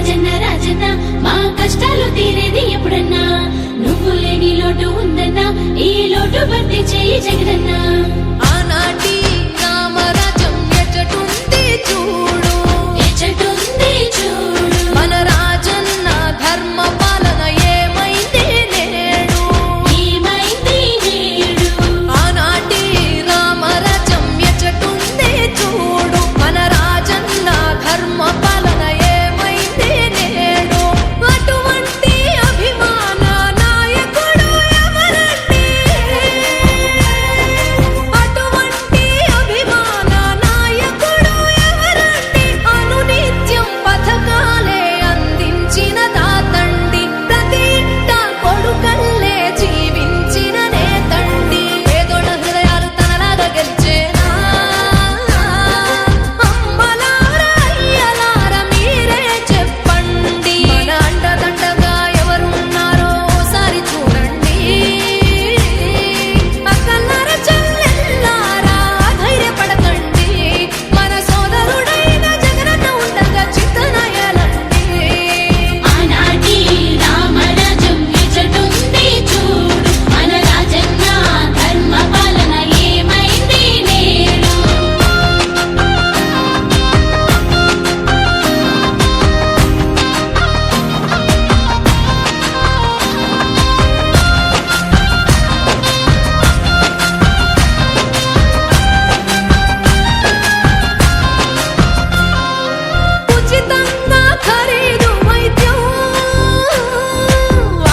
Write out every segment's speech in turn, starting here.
రాజన్న రాజన్న మా కష్టాలు తీరేది ఎప్పుడన్నా నువ్వు లేని లోటు ఉందన్నా ఈ లోటు భర్తీ చేయి జగనన్నా ఆనాటి రామరాజ్యం ఎచ్చటుంది చూడు ఎచ్చటుంది చూడు మన రాజన్న ధర్మ పాలన ఏమైంది నేడు ఏమైంది నేడు ఆనాటి రామరాజ్యం ఎచ్చటుంది చూడు మన రాజన్న ధర్మ పాలన ఏమైంది నేడు అటువంటి అభిమాన నాయకుడు ఎవరండి అటువంటి అభిమాన నాయకుడు ఎవరండి అనునిత్యం పథకాలే అందించిన దాతండి ప్రతి ఇంట కొడుకల్లే జీవించిన నేతండి పేదోళ్ళ హృదయాలు తనలాగా గెలిచేనా అమ్మలారా అయ్యలారా మీరే చెప్పండి మన అండదండగా ఎవరున్నారో ఓసారి చూడండి అక్కలారా చెల్లెల్లారా ధైర్యపడకండి మన సోదరుడైన జగనన్న ఉండగా చిత్తనయలండి ఆనాటి రామరాజ్యం ఎచ్చటుంది చూడు మన రాజన్న ధర్మ పాలన ఏమైంది నేడు ఉచితంగా ఖరీదు వైద్యం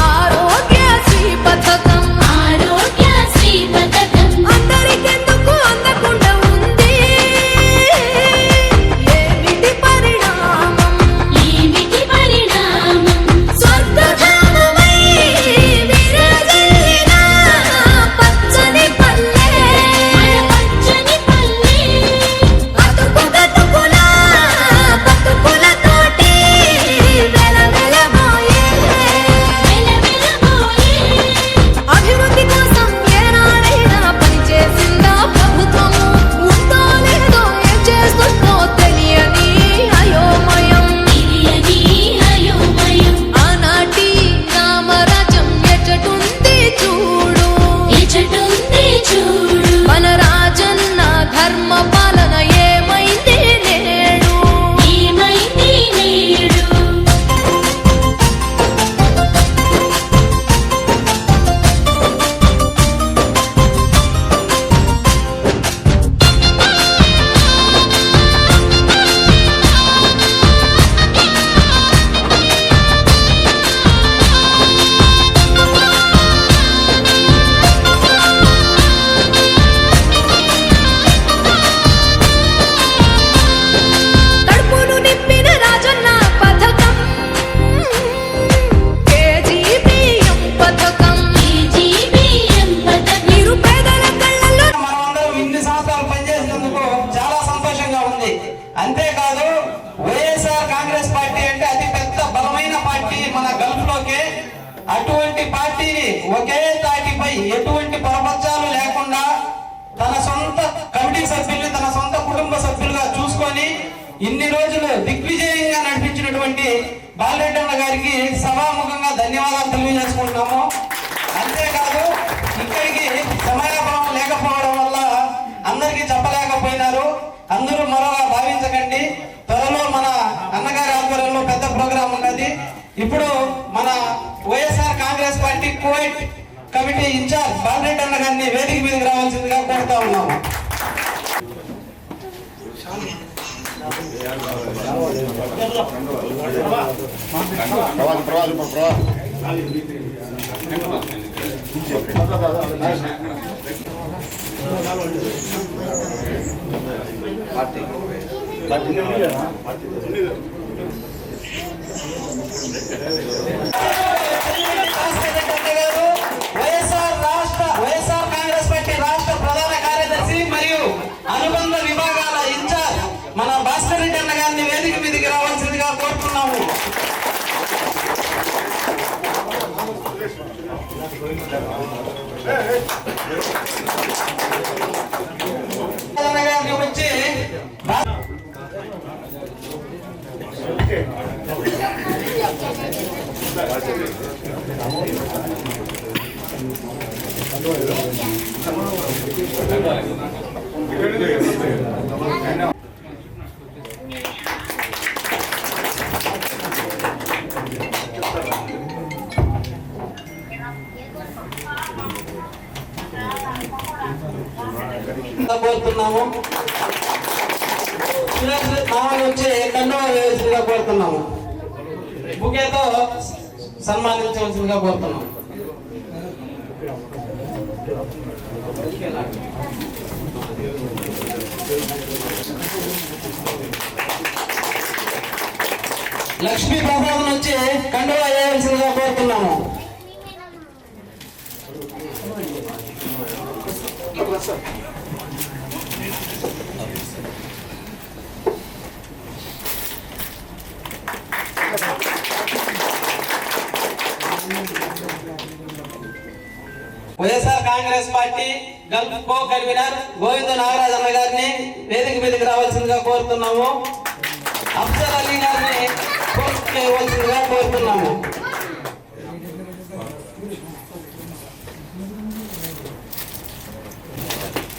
ఆరోగ్యశ్రీ పథకం ఆరోగ్యశ్రీ పథకం అందరికెందుకు అందకుండా ఉంది ఏమిటి పరిణామం ఏమిటి పరిణామం స్వర్గధామమై విరాజిల్లిన పచ్చని పల్లె మన పచ్చని పల్లె బతుకుల బతుకులతోటి వెలవెలబోయే వెలవెలబోయే అభివృద్ధి కోసం ఏనాడైనా పనిచేసిందా ప్రభుత్వము ఉందో లేదో ఏం చేస్తుందో తెలియని అయోమయం తెలియని అయోమయం ఆనాటి రామరాజ్యం ఎచ్చటుంది చూడు ఎచ్చటుంది చూడు మన రాజన్న ధర్మ పాలన ఏమైంది నేడు ఏమైంది నేడు తడుపును నింపిన రాజన్న పథకం కేజీ బియ్యం పథకం కేజీబీఎం పథకం నిరుపేదల కళ్ళల్లో మనమందరం ఇన్ని సంవత్సరాలు పనిచేసినందుకు చాలా సంతోషంగా ఉంది. అంతేకాదు వైఎస్ఆర్ కాంగ్రెస్ పార్టీ అంటే అతి పెద్ద బలమైన పార్టీ మన గల్ఫ్ లోకే. అటువంటి పార్టీని ఒకే తాటిపై ఎటువంటి పరపక్షాలు లేకుండా తన సొంత కమిటీ సభ్యుల్ని తన సొంత కుటుంబ సభ్యులుగా చూసుకొని ఇన్ని రోజులు దిగ్విజయంగా నడిపించినటువంటి బాలరెడ్డన్న గారికి సభాముఖంగా ధన్యవాదాలు తెలియజేసుకుంటున్నాము. అంతేకాదు ఇక్కడికి సమయాభావం లేకపోవడం వల్ల అందరికీ చెప్పలేకపోయినారు. అందరూ మరోగా భావించకండి. త్వరలో మన అన్నగారి ఆధ్వర్యంలో పెద్ద ప్రోగ్రాం ఉన్నది. ఇప్పుడు మన YSR Congress party Kuwait committee incharge Bala Reddy అన్న గారిని వేదిక మీదకి రావాల్సిందిగా కోరుతా ఉన్నాము. వైఎస్ఆర్ కాంగ్రెస్ పార్టీ రాష్ట్ర ప్రధాన కార్యదర్శి మరియు అనుబంధ విభాగాల ఇన్ఛార్జ్ మన భాస్కర్ రెడ్డి అన్న గారిని వేదిక మీదకి రావాల్సిందిగా కోరుతున్నాము. గారిని వచ్చి కోరుతున్నాము. మామూలు వచ్చి కండువా వేయాల్సిందిగా కోరుతున్నాము. బుకేతో సన్మానించవలసిందిగా కోరుతున్నాము. లక్ష్మీ ప్రసాదం వచ్చి కండువా వేయాల్సిందిగా కోరుతున్నాము. YSR Congress party Gulf co convener Govinda Nagaraj అన్న గారిని వేదిక మీదకి రావాల్సిందిగా కోరుతున్నాము. అఫ్జల్ అలీ గారిని చేయవలసిందిగా కోరుతున్నాము.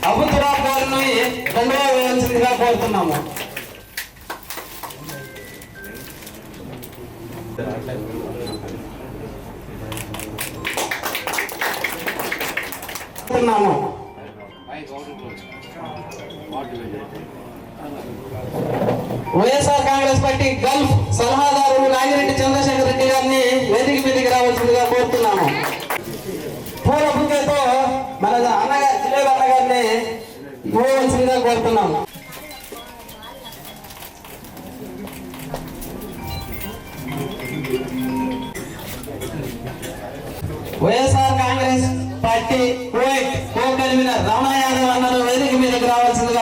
అబుతురాబ్ గారిని కండువా వేయాల్సిందిగా కోరుతున్నాము. వైఎస్ఆర్ కాంగ్రెస్ పార్టీ గల్ఫ్ సలహాదారు నాగిరెడ్డి చంద్రశేఖర్ రెడ్డి గారిని వేదిక మీదకి రావాల్సిందిగా కోరుతున్నాము. పూల బుకేతో మన అన్నగారు జిలేబ్ అన్నగారిని ఇవ్వవలసిందిగా కోరుతున్నాము. YSR Congress party Kuwait co convener Ramana Yadav అన్నారు వేదిక మీదకి రావాల్సిందిగా.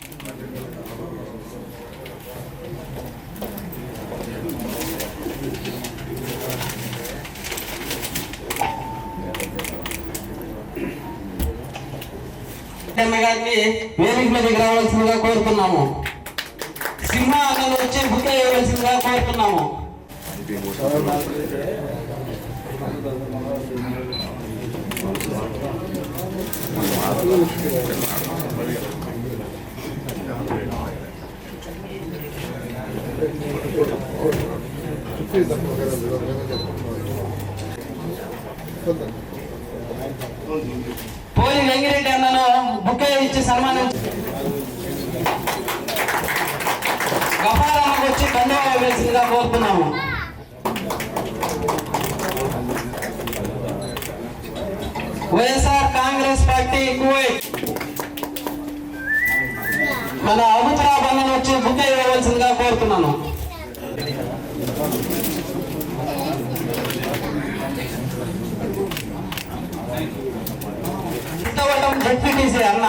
గారిని వేదిక మీదకి రావాల్సిందిగా కోరుతున్నాము. సింహ అన్నలు వచ్చి బుక్ ఇవ్వవలసిందిగా కోరుతున్నాము. పోలి వెంగిరెడ్డి అన్నను బుక్ ఇచ్చి సన్మానం. గఫారానికి వచ్చి కండువా వేసిందిగా కోరుతున్నాము. వైఎస్ఆర్ కాంగ్రెస్ పార్టీ కువైట్ మన అబుతురాబ్ అన్నను వచ్చి బుక్ ఇవ్వవలసిందిగా కోరుతున్నాను. డిప్యూటీసీ అన్న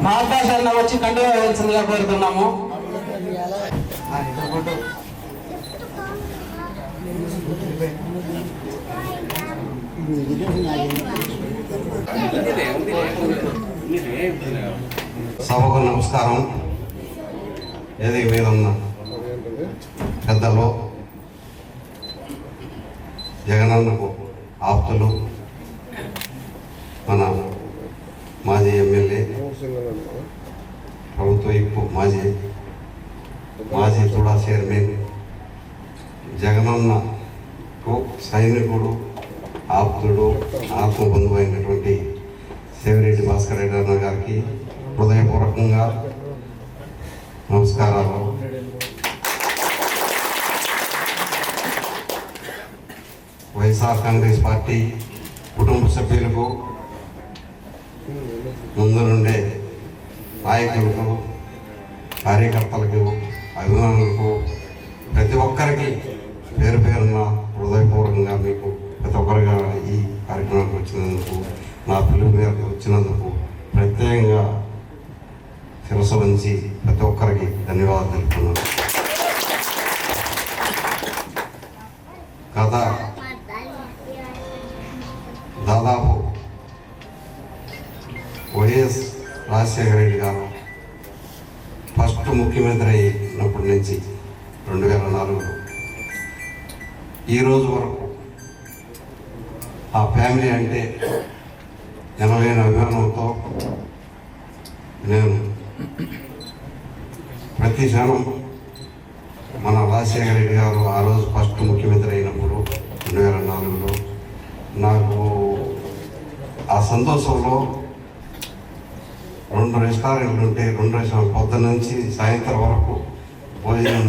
మహాబాష్ అన్న వచ్చి కండువా వేయాల్సిందిగా కోరుతున్నాము. సభకు నమస్కారం. వేదిక మీద ఉన్న పెద్దలు, జగనన్నకు ఆప్తులు, మన మాజీ ఎమ్మెల్యే, ప్రభుత్వ ఇప్పు మాజీ తుడా చైర్మన్, జగనన్నకు సైనికుడు, ఆప్తుడు, ఆత్మబంధువు అయినటువంటి సేవిరెడ్డి భాస్కర్ రెడ్డి అన్న గారికి హృదయపూర్వకంగా నమస్కారాలు. వైఎస్ఆర్ కాంగ్రెస్ పార్టీ కుటుంబ సభ్యులకు, ముందు నుండే నాయకులకు, కార్యకర్తలకు, అభిమానులకు, ప్రతి ఒక్కరికి పేరు పేరున హృదయపూర్వకంగా మీకు ప్రతి ఒక్కరిగా ఈ కార్యక్రమానికి వచ్చినందుకు నా పిలుపు మేరకు వచ్చినందుకు ప్రత్యేకంగా శిరస్సు వంచి ప్రతి ఒక్కరికి ధన్యవాదాలు తెలుపుతున్నాను. గత దాదాపు వైఎస్ రాజశేఖర రెడ్డి గారు ఫస్ట్ ముఖ్యమంత్రి అయినప్పటి నుంచి 2004లో ఈ రోజు వరకు ఆ ఫ్యామిలీ అంటే ఎనలేని అభిమానంతో నేను ప్రతి క్షణం మన రాజశేఖర రెడ్డి గారు ఆ రోజు ఫస్ట్ ముఖ్యమంత్రి అయినప్పుడు 2004లో నాకు ఆ సంతోషంలో 2 రెస్టారెంట్లు ఉంటే 2 రెస్టారెంట్ పొద్దున్న నుంచి సాయంత్రం వరకు భోజనం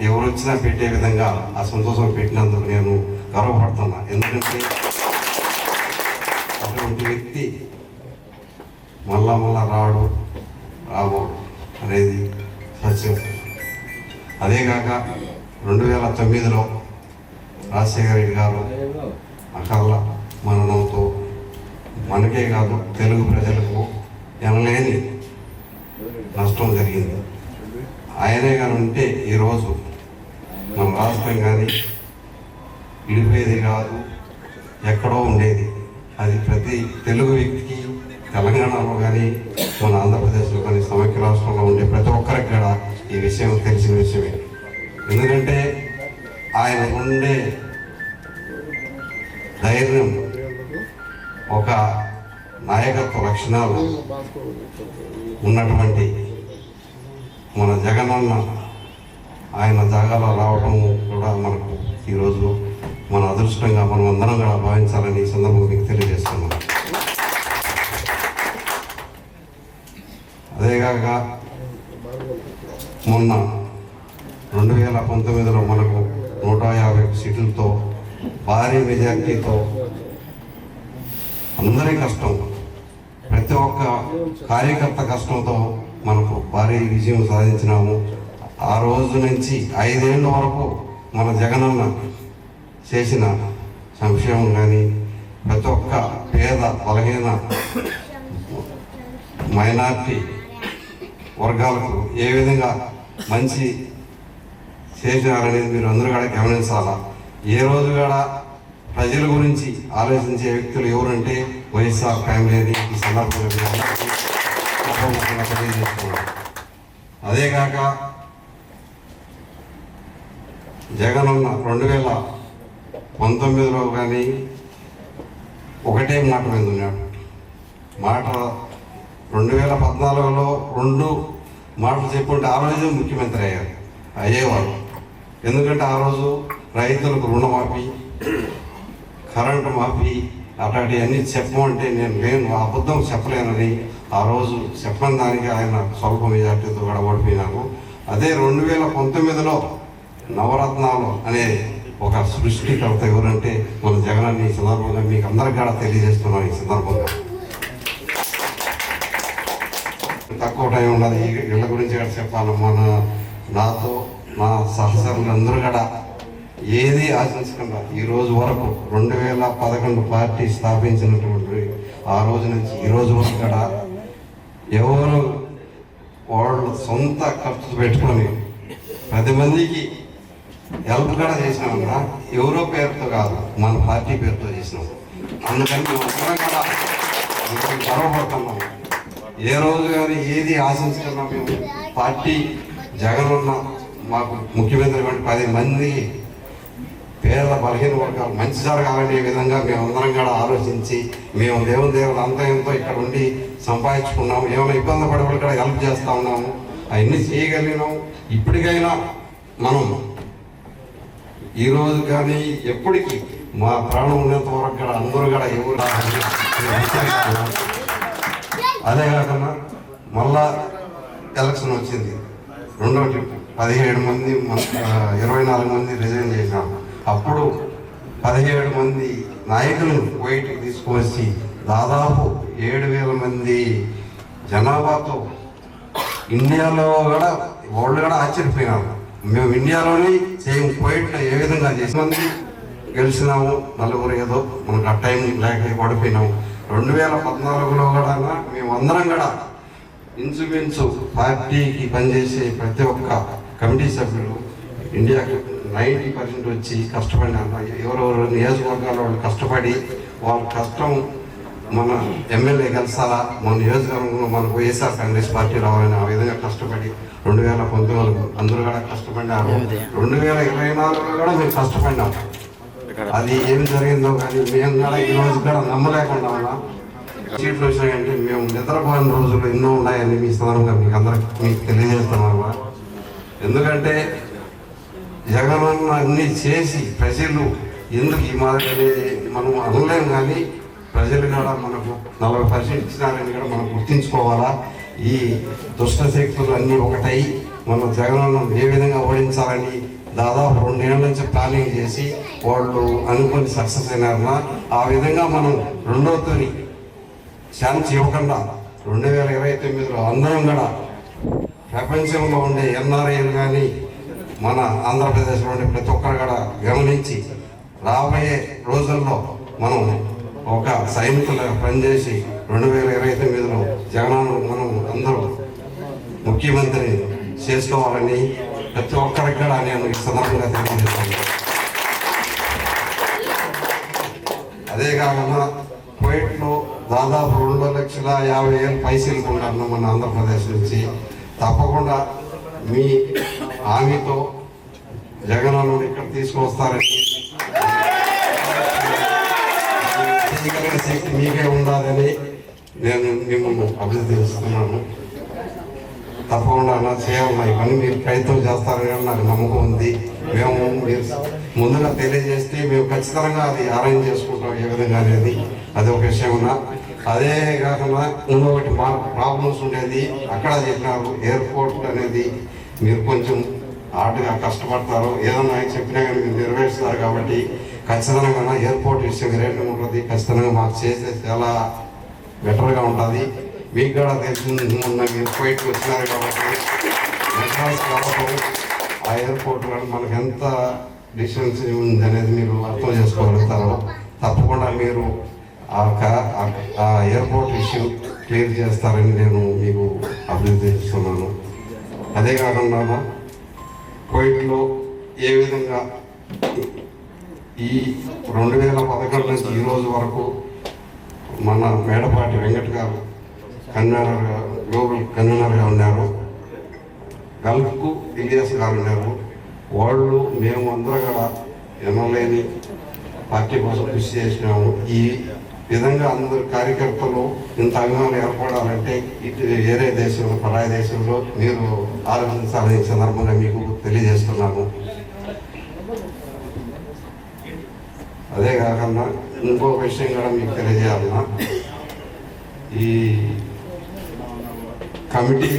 ఎవరు వచ్చినా పెట్టే విధంగా ఆ సంతోషం పెట్టినందుకు నేను గర్వపడుతున్నా. ఎందుకంటే అటువంటి వ్యక్తి మళ్ళా రాబోడు అనేది సత్యం. అదేగాక 2009లో రాజశేఖర రెడ్డి గారు అకాల మరణంతో మనకే కాదు తెలుగు ప్రజలకు ఎనలేని నష్టం జరిగింది. ఆయనే కానీ ఉంటే ఈరోజు మన రాష్ట్రం కానీ విడిపోయేది కాదు, ఎక్కడో ఉండేది. అది ప్రతి తెలుగు వ్యక్తికి తెలంగాణలో కానీ మన ఆంధ్రప్రదేశ్లో కానీ సమైక్య రాష్ట్రంలో ఉండే ప్రతి ఒక్కరికి కూడా ఈ విషయం తెలిసిన విషయమే. ఎందుకంటే ఆయన ఉండే ధైర్యం, ఒక నాయకత్వ లక్షణాలు ఉన్నటువంటి మన జగనన్న ఆయన జాగాలో రావడం కూడా మనకు ఈరోజు మన అదృష్టంగా మనం అందరం కూడా భావించాలని ఈ సందర్భంగా మీకు తెలియజేస్తున్నాం. అదేగాక మొన్న 2019లో మనకు 150 సీట్లతో భారీ మెజార్టీతో అందరి కష్టం, ప్రతి ఒక్క కార్యకర్త కష్టంతో మనకు భారీ విజయం సాధించినాము. ఆ రోజు నుంచి 5 ఏళ్ళ వరకు మన జగనన్న చేసిన సంక్షేమం కానీ ప్రతి ఒక్క పేద బలహీన మైనార్టీ వర్గాలకు ఏ విధంగా మంచి చేసినారనేది మీరు అందరూ కూడా గమనించాలా. ఏ రోజు కూడా ప్రజల గురించి ఆలోచించే వ్యక్తులు ఎవరంటే వైఎస్ఆర్ ఫ్యామిలీ అని ఈ సందర్భంగా తెలియజేస్తున్నాను. అదేగాక జగనన్న 2019లో కానీ ఒకటే మాట మీద ఉన్నాడు. మాట 2014లో 2 మాటలు చెప్పుకుంటే ఆ రోజు ముఖ్యమంత్రి అయ్యేవారు. ఎందుకంటే ఆ రోజు రైతులకు రుణమాఫీ, కరెంటు మాఫీ అట్లాంటివన్నీ చెప్పమంటే నేను అబద్ధం చెప్పలేనని ఆ రోజు చెప్పని దానికి ఆయన స్వల్ప మెజార్టీతో కూడా ఓడిపోయినారు. అదే 2019లో నవరత్నాలు అనే ఒక సృష్టికర్త ఎవరంటే మన జగనన్న. ఈ సందర్భంగా మీకు అందరికీ కూడా తెలియజేస్తున్నాం. ఈ సందర్భంగా తక్కువ టైం ఉన్నది, ఇళ్ళ గురించి కూడా చెప్పాలి. నాతో నా సహచరులందరూ కూడా ఏది ఆశించకుండా ఈ రోజు వరకు 2011 పార్టీ స్థాపించినటువంటి ఆ రోజు నుంచి ఈ రోజు వరకు కూడా ఎవరు వాళ్ళు సొంత ఖర్చు పెట్టుకొని 10 మందికి హెల్ప్ కూడా చేసినామన్నా ఎవరో పేరుతో కాదు, మన పార్టీ పేరుతో చేసినాం. అందుకని మేము కూడా గర్వపడుతున్నాం. ఏ రోజు కానీ ఏది ఆశించుకున్నా మేము పార్టీ జగనన్న మాకు ముఖ్యమంత్రి 10 మంది పేద బలహీన వర్గాలు మంచి జరగాలనే విధంగా మేమందరం కూడా ఆలోచించి మేము దేవుడు అంతా ఎంతో ఇక్కడ ఉండి సంపాదించుకున్నాము. ఏమైనా ఇబ్బంది పడే వాళ్ళు కూడా హెల్ప్ చేస్తూ ఉన్నాము. అవన్నీ చేయగలిగినాం. ఇప్పటికైనా మనం ఈరోజు కానీ ఎప్పటికీ మా ప్రాణం ఉన్నంత వరకు కూడా అందరూ కూడా ఎవరు అదే కాకుండా మళ్ళా ఎలక్షన్ వచ్చింది. 17 మంది 24 మంది రిజైన్ చేసినాం. అప్పుడు 17 మంది నాయకులను బయటకు తీసుకువచ్చి దాదాపు 7,000 మంది జనాభాతో ఇండియాలో కూడా వాళ్ళు కూడా ఆశ్చర్యపోయినారు. మేము ఇండియాలోని సేమ్ కోవిడ్లో ఏ విధంగా చేసి మంది గెలిచినాము, 4 ఏదో మనకు ఆ టైం లేక ఓడిపోయినాము. 2014లో కూడా మేమందరం కూడా ఇంచుమించు పార్టీకి పనిచేసే ప్రతి ఒక్క కమిటీ సభ్యులు ఇండియాకి 90% వచ్చి కష్టపడినారు. ఎవరెవరు నియోజకవర్గాల వాళ్ళు కష్టపడి వాళ్ళ కష్టం మన ఎమ్మెల్యే గెలిచాలా, మన నియోజకవర్గంలో మనకు వైఎస్ఆర్ కాంగ్రెస్ పార్టీ రావాలని ఆ విధంగా కష్టపడి 2019 అందరూ కూడా కష్టపడినారు. 2024లో కూడా మేము కష్టపడినాం. అది ఏం జరిగిందో కానీ మేము కూడా ఈ రోజు కూడా నమ్మలేకుండా ఉన్నాం. సీట్లు వచ్చినాయంటే మేము నిద్రపోయిన రోజులు ఎన్నో ఉన్నాయని మీ సందర్భంగా మీకు తెలియజేస్తున్నాము. ఎందుకంటే జగనన్న అన్ని చేసి ప్రజలు ఎందుకు ఈ మాదిరి మనం అనలేము, కానీ ప్రజలు కూడా మనకు 40% ఇచ్చినారని కూడా మనం గుర్తించుకోవాలా. ఈ దుష్ట శక్తులు అన్నీ ఒకటై మన జగనన్న ఏ విధంగా ఓడించాలని దాదాపు 2 ఏళ్ళ నుంచి ప్లానింగ్ చేసి వాళ్ళు అనుకుని సక్సెస్ అయినారన్నా ఆ విధంగా మనం రెండోతోని ఛాన్స్ ఇవ్వకుండా 2029లో అందరం కూడా ప్రపంచంలో ఉండే ఎన్ఆర్ఐలు కానీ మన ఆంధ్రప్రదేశ్లో ఉండే ప్రతి ఒక్కరు కూడా గమనించి రాబోయే రోజుల్లో మనం ఒక సైనికులుగా పనిచేసి 2029లో జగనన్న మనం అందరూ ముఖ్యమంత్రి చేసుకోవాలని ప్రతి ఒక్కరికి కూడా నేను ఈ సందర్భంగా తెలియజేస్తాను. అదే కాకుండా కోవిడ్లో దాదాపు 2,50,000 పైసలు ఉన్నాను మన ఆంధ్రప్రదేశ్ నుంచి. తప్పకుండా మీ హామీతో జగనన్న ఇక్కడ తీసుకొస్తారని చేయగలిగిన శక్తి మీకే ఉండాలని నేను మిమ్మల్ని అభినందిస్తున్నాను. తప్పకుండా నా చేయాలి పని మీరు ప్రయత్నం చేస్తారని నాకు నమ్మకం ఉంది. మేము మీరు ముందుగా తెలియజేస్తే మేము ఖచ్చితంగా అది అరేంజ్ చేసుకుంటాం ఏ విధంగా అనేది. అది ఒక విషయం ఉన్నా. అదే కాకుండా ఇంకొకటి మా ప్రాబ్లమ్స్ ఉండేది అక్కడ చెప్పినారు ఎయిర్పోర్ట్ అనేది మీరు కొంచెం హార్డ్గా కష్టపడతారు, ఏదన్నా చెప్పినా కానీ మీరు నెరవేరుస్తారు. కాబట్టి ఖచ్చితంగా ఎయిర్పోర్ట్ విషయం రేటు ఉంటుంది. ఖచ్చితంగా మాకు చేస్తే చాలా బెటర్గా ఉంటుంది. మీకు కూడా తెలిసింది మీరు ఫ్లైట్కి వచ్చినారు కాబట్టి మెడ్రాస్ రావడం ఆ ఎయిర్పోర్ట్ మనకు ఎంత డిస్టెన్స్ ఉంది అనేది మీరు అర్థం చేసుకోగలుగుతారు. తప్పకుండా మీరు ఆ ఎయిర్పోర్ట్ ఇష్యూ క్లియర్ చేస్తారని నేను మీకు అభినందిస్తున్నాను. అదే కాకుండా కోవిడ్లో ఏ విధంగా ఈ 2011 నుంచి ఈ రోజు వరకు మన మేడపాటి వెంకట్ గారు కన్వీనర్గా గ్లోబల్ కన్వీనర్గా ఉన్నారు. గల్ఫ్కు ఇలియాస్ గారు ఉన్నారు. వాళ్ళు మేము అందరూ కూడా ఎనలేని పార్టీ కోసం కృషి చేసినాము. ఈ విధంగా అందరు కార్యకర్తలు ఇంత అభిమానం ఏర్పడాలంటే ఇటు వేరే దేశంలో పరాయి దేశంలో మీరు ఆలోచించాలని సందర్భంగా మీకు తెలియజేస్తున్నాను. అదే కాకుండా ఇంకో విషయం కూడా మీకు తెలియజేయాలన్నా, ఈ కమిటీ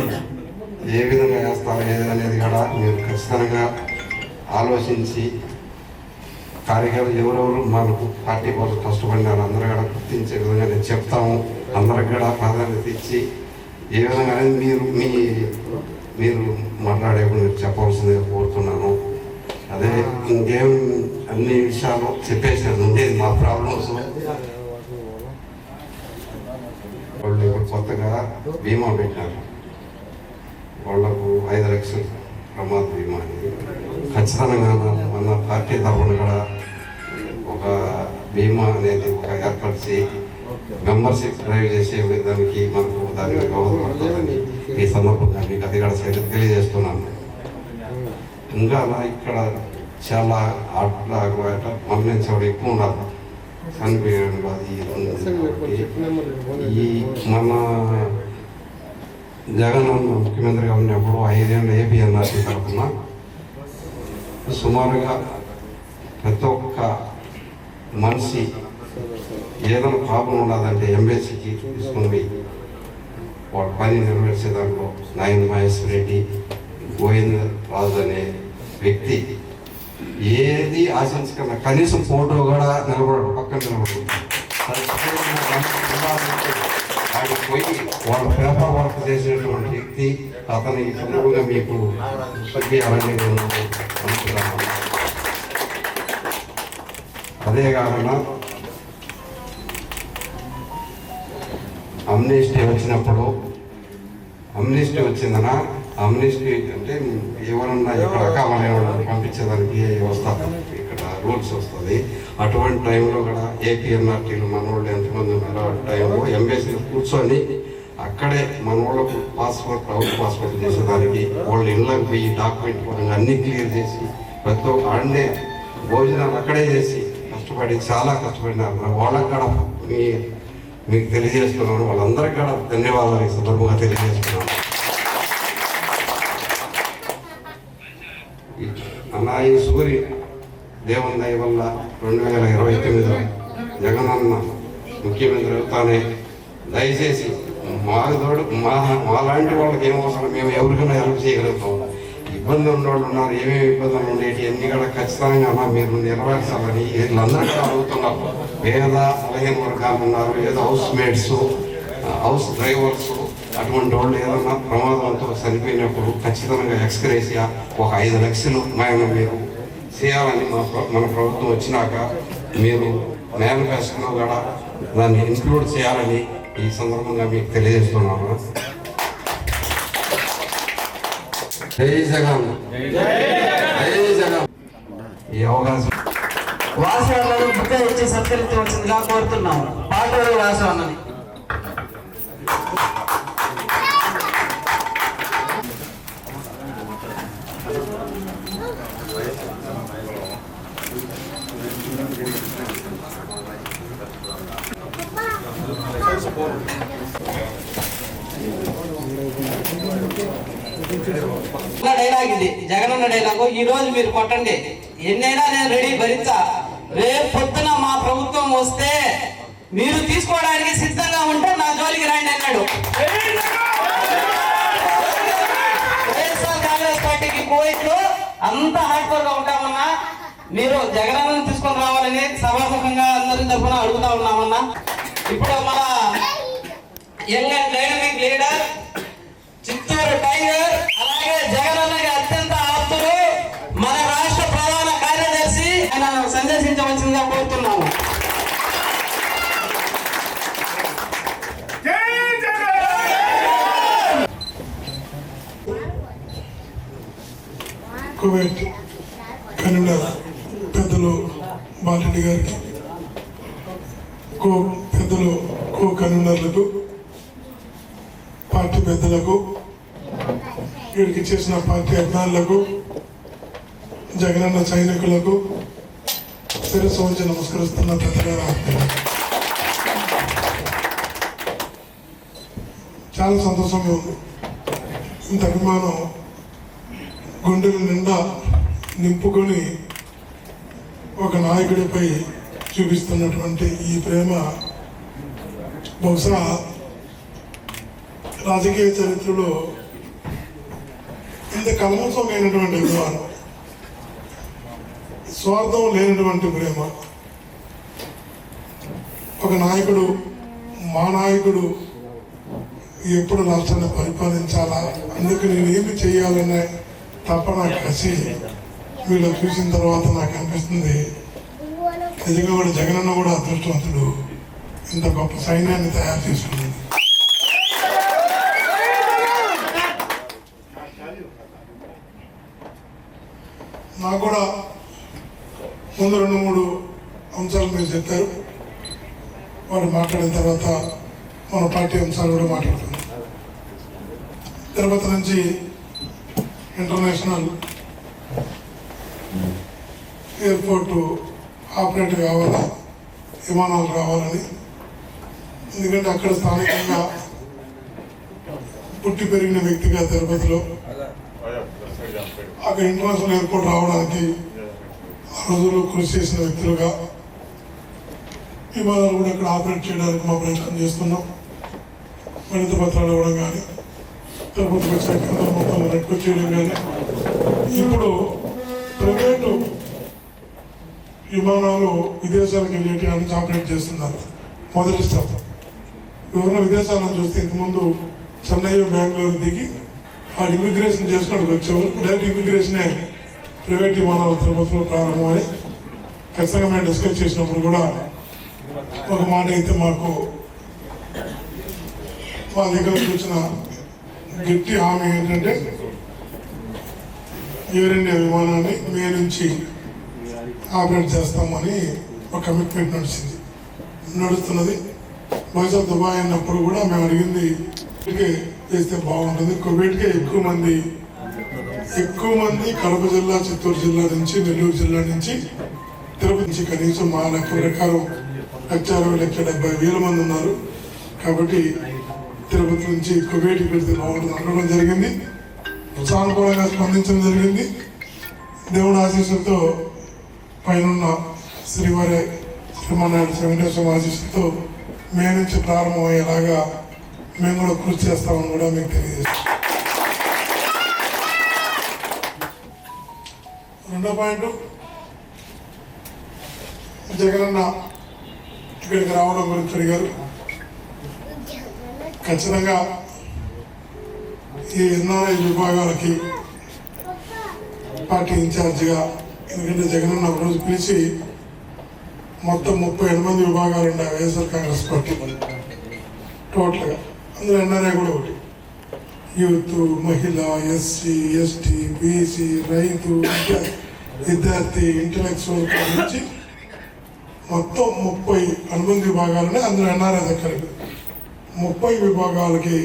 ఏ విధంగా వేస్తారు ఏదనేది కూడా మీరు ఖచ్చితంగా ఆలోచించి కార్యకర్తలు ఎవరెవరు మనకు పార్టీ కోసం కష్టపడినారు అందరూ కూడా గుర్తించే విధంగా నేను చెప్తాము. అందరికి కూడా ప్రాధాన్యత ఇచ్చి ఏ విధంగా అనేది మీరు మాట్లాడేప్పుడు మీరు చెప్పవలసిందిగా కోరుతున్నాను. అదే ఇంకేం అన్ని విషయాలు చెప్పేసినది ఉండేది మా ప్రాబ్లమ్స్. వాళ్ళు ఇప్పుడు కొత్తగా బీమా పెట్టినారు. వాళ్లకు 5 లక్షలు ప్రమాద బీమా అనేది ఖచ్చితంగా మన పార్టీ తరఫున కూడా ఒక బీమా అనేది ఒక ఏర్పరిచి మెంబర్షిప్ డ్రైవ్ చేసే దానికి మనకు దానికి గౌరవపడుతుందని ఈ సందర్భంగా మీకు అది కూడా తెలియజేస్తున్నాను. ఇంకా ఇక్కడ చాలా ఆటలా మరణించడం ఎక్కువ ఉన్నారు చనిపోయాడు. అది ఈ మన జగనన్న ముఖ్యమంత్రిగా ఉన్నప్పుడు 5 ఏళ్ళు ఏపీఎన్ఆర్సీ తరఫున సుమారుగా ప్రతి ఒక్క మనిషి ఏదైనా ప్రాబ్లం ఉన్నదంటే ఎంబీసీకి తీసుకుని వాళ్ళ పని నెరవేర్చే దాంట్లో నాయన మహేశ్వర రెడ్డి, గోవింద రాజు అనే వ్యక్తి ఏది ఆశించకుండా కనీసం ఫోటో కూడా నిలబడడు, పక్కన నిలబడదు. వాడికి పోయి వాళ్ళ పేపర్ వర్క్ చేసినటువంటి వ్యక్తి అతని సందర్భంగా మీకు అలాగే అనుకుంటున్నాను. అదే కాకుండా అమ్నిస్టీ వచ్చినప్పుడు అమ్నిస్టీ వచ్చిందన అమ్నిస్టీ అంటే ఎవరన్నా ఇక్కడ అకామలే వాళ్ళని పంపించేదానికి వస్తారు, ఇక్కడ రూల్స్ వస్తుంది. అటువంటి టైంలో కూడా ఏపీఎన్ఆర్టీలు మన వాళ్ళు ఎంతమంది ఉన్నారో ఆ టైంలో ఎంబీసీలో కూర్చొని అక్కడే మన వాళ్ళకు పాస్పోర్ట్ అవుట్ పాస్పోర్ట్ చేసేదానికి వాళ్ళ ఇళ్ళకి పోయి డాక్యుమెంట్ పరంగా అన్నీ క్లియర్ చేసి ప్రతి ఒక్క ఆడనే భోజనాలు అక్కడే చేసి కష్టపడి చాలా కష్టపడినారు. వాళ్ళకి కూడా మీకు తెలియజేస్తున్నాను, వాళ్ళందరికీ కూడా ధన్యవాదాలు ఈ సందర్భంగా తెలియజేస్తున్నాను. అలా ఈ సూర్య దేవుని దయ వల్ల 2029లో జగనన్న ముఖ్యమంత్రి అవుతానే దయచేసి మాకు మాలాంటి వాళ్ళకి ఏం అవసరం, మేము ఎవరికైనా హెల్ప్ చేయగలుగుతాం. ఇబ్బందులు ఉన్నవాళ్ళు ఉన్నారు, ఏమేమి ఇబ్బందులు ఉండేవి అన్నీ కూడా ఖచ్చితంగా మీరు నెరవేర్చాలని వీళ్ళందరూ కూడా అడుగుతున్నారు. పేద బలహీన వర్గాలు ఉన్నారు, ఏదో హౌస్ మేట్స్, హౌస్ డ్రైవర్స్, అటువంటి వాళ్ళు ఏదన్నా ప్రమాదంతో చనిపోయినప్పుడు ఖచ్చితంగా ఎక్స్గ్రేషియా ఒక 5 లక్షలు మీరు చేయాలని మన ప్రభుత్వం వచ్చినాక మీరు మేనిఫెస్టోలో కూడా దాన్ని ఇంక్లూడ్ చేయాలని ఈ సందర్భంగా మీకు తెలియజేస్తున్నాను. జై జగన్, జై జగన్. ఈ అవకాశం వాసవన్నను బుక్క ఇచ్చి సత్కరించవలసిందిగా కోరుతున్నాము. పాటూరు వాసవన్నని. డైలాగ్ ఇది, జగనన్న డైలాగు. ఈ రోజు మీరు కొట్టండి, ఎన్నైనా నేను రెడీ భరించా. రేపు పొద్దున మా ప్రభుత్వం వస్తే మీరు తీసుకోవడానికి సిద్ధంగా ఉంటే నా జోలికి రాండి అన్నాడు. వైఎస్ఆర్ కాంగ్రెస్ పార్టీకి పోయిట్లు అంత హార్డ్కోర్ గా ఉంటామన్నా, మీరు జగనన్నను తీసుకొని రావాలని సభాముఖంగా అందరి తరఫున అడుగుతా ఉన్నామన్నా. ఇప్పుడు మన young and dynamic leader Chittoor tiger, అలాగే జగనన్నకి అత్యంత ఆప్తులు మన రాష్ట్ర ప్రధాన కార్యదర్శి ఆయన సందర్శించవలసిందిగా కోరుతున్నాము. కువైట్ కన్వీనర్ పెద్దలు బాలరెడ్డి గారికి, పెద్దలు కన్వీనర్లకు, పార్టీ పెద్దలకు, వీడికి చేసిన పార్టీ అభిమానులకు, జగనన్న సైనికులకు శిరస్సు వంచి నమస్కరిస్తున్న పెద్దగా చాలా సంతోషంగా ఉంది. ఇంత అభిమానం గుండెల నిండా నింపుకొని ఒక నాయకుడిపై చూపిస్తున్నటువంటి ఈ ప్రేమ బహుశా రాజకీయ చరిత్రలో ఇంత కల్మషమైనటువంటి అభిమానం, స్వార్థం లేనటువంటి ప్రేమ. ఒక నాయకుడు, మా నాయకుడు ఎప్పుడు రాష్ట్రాన్ని పరిపాలించాలా, అందుకు నేను ఏమి చేయాలనే తపన కసి వీళ్ళు చూసిన తర్వాత నాకు అనిపిస్తుంది, నిజంగా కూడా జగనన్న కూడా అదృష్టవంతుడు, ఇంత గొప్ప సైన్యాన్ని తయారు చేసుకున్నది. నాకు కూడా ముందు 2-3 అంశాలు మీరు చెప్పారు, వారు మాట్లాడిన తర్వాత మన పార్టీ అంశాలు కూడా మాట్లాడుతున్నాం. తిరుపతి నుంచి ఇంటర్నేషనల్ ఎయిర్పోర్టు ఆపరేట్ కావాలా, విమానాలు రావాలని. ఎందుకంటే అక్కడ స్థానికంగా పుట్టి పెరిగిన వ్యక్తిగా తిరుపతిలో అక్కడ ఇంటర్నేషనల్ ఎయిర్పోర్ట్ రావడానికి ఆ రోజుల్లో కృషి చేసిన వ్యక్తులుగా విమానాలు కూడా ఇక్కడ ఆపరేట్ చేయడానికి మా ప్రయత్నం చేస్తున్నాం. వినతి పత్రాలు ఇవ్వడం కానీ, తిరుపతికి వచ్చే కేంద్రం మొత్తం రెడ్కొచ్చి చేయడం కానీ, ఇప్పుడు ప్రైవేటు విమానాలు విదేశాలకు వెళ్ళేటి నుంచి ఆపరేట్ చేస్తున్నారు. మొదటి స్టెప్ ఎవరైనా విదేశాలను చూస్తే ఇంతకుముందు చెన్నై, బెంగళూరు దిగి ఆ ఇమిగ్రేషన్ చేసుకుని వచ్చేవారు. డైరెక్ట్ ఇమిగ్రేషనే ప్రైవేట్ విమానాలు తిరుపతిలో ప్రారంభమని ఖచ్చితంగా మేము డిస్కస్ చేసినప్పుడు కూడా ఒక మాట అయితే మాకు వాళ్ళ దగ్గర వచ్చిన గట్టి హామీ ఏంటంటే ఎయిర్ ఇండియా విమానాన్ని మే నుంచి ఆపరేట్ చేస్తామని ఒక కమిట్మెంట్ నడుస్తున్నది. బహుశా దుబాయ్ అన్నప్పుడు కూడా మేము అడిగింది వేస్తే బాగుంటుంది. కువైట్కే ఎక్కువ మంది కడప జిల్లా, చిత్తూరు జిల్లా నుంచి, నెల్లూరు జిల్లా నుంచి, తిరుపతి నుంచి కనీసం మా లెక్క ప్రకారం 1,60,70,000 మంది ఉన్నారు. కాబట్టి తిరుపతి నుంచి కువైట్కి పెడితే బాగుంటుంది అనడం జరిగింది. సానుకూలంగా స్పందించడం జరిగింది. దేవుడు ఆశీస్సులతో పైన శ్రీవారి శ్రీమన్నాయుడు వెంకటేశ్వర ఆశీస్సులతో మే నుంచి ప్రారంభమయ్యేలాగా మేము కూడా కృషి చేస్తామని కూడా మీకు తెలియజేస్తాం. రెండో పాయింట్, జగనన్న ఇక్కడికి రావడం గురించి అడిగారు. ఖచ్చితంగా ఈ ఎన్ఆర్ఐ విభాగాలకి పార్టీ ఇన్ఛార్జిగా, ఎందుకంటే జగనన్న ఒక రోజు పిలిచి మొత్తం 38 విభాగాలు ఉన్నాయి వైఎస్ఆర్ కాంగ్రెస్ పార్టీ టోటల్గా. అందులో ఎన్ఆర్ఐ కూడా ఒకటి. యూత్, మహిళ, ఎస్సీ, ఎస్టీ, బీసీ, రైతు, విద్యార్థి, ఇంటలెక్చువల్ నుంచి మొత్తం 30 విభాగాలున్నాయి. అందులో ఎన్ఆర్ఐ దగ్గరికి 30 విభాగాలకి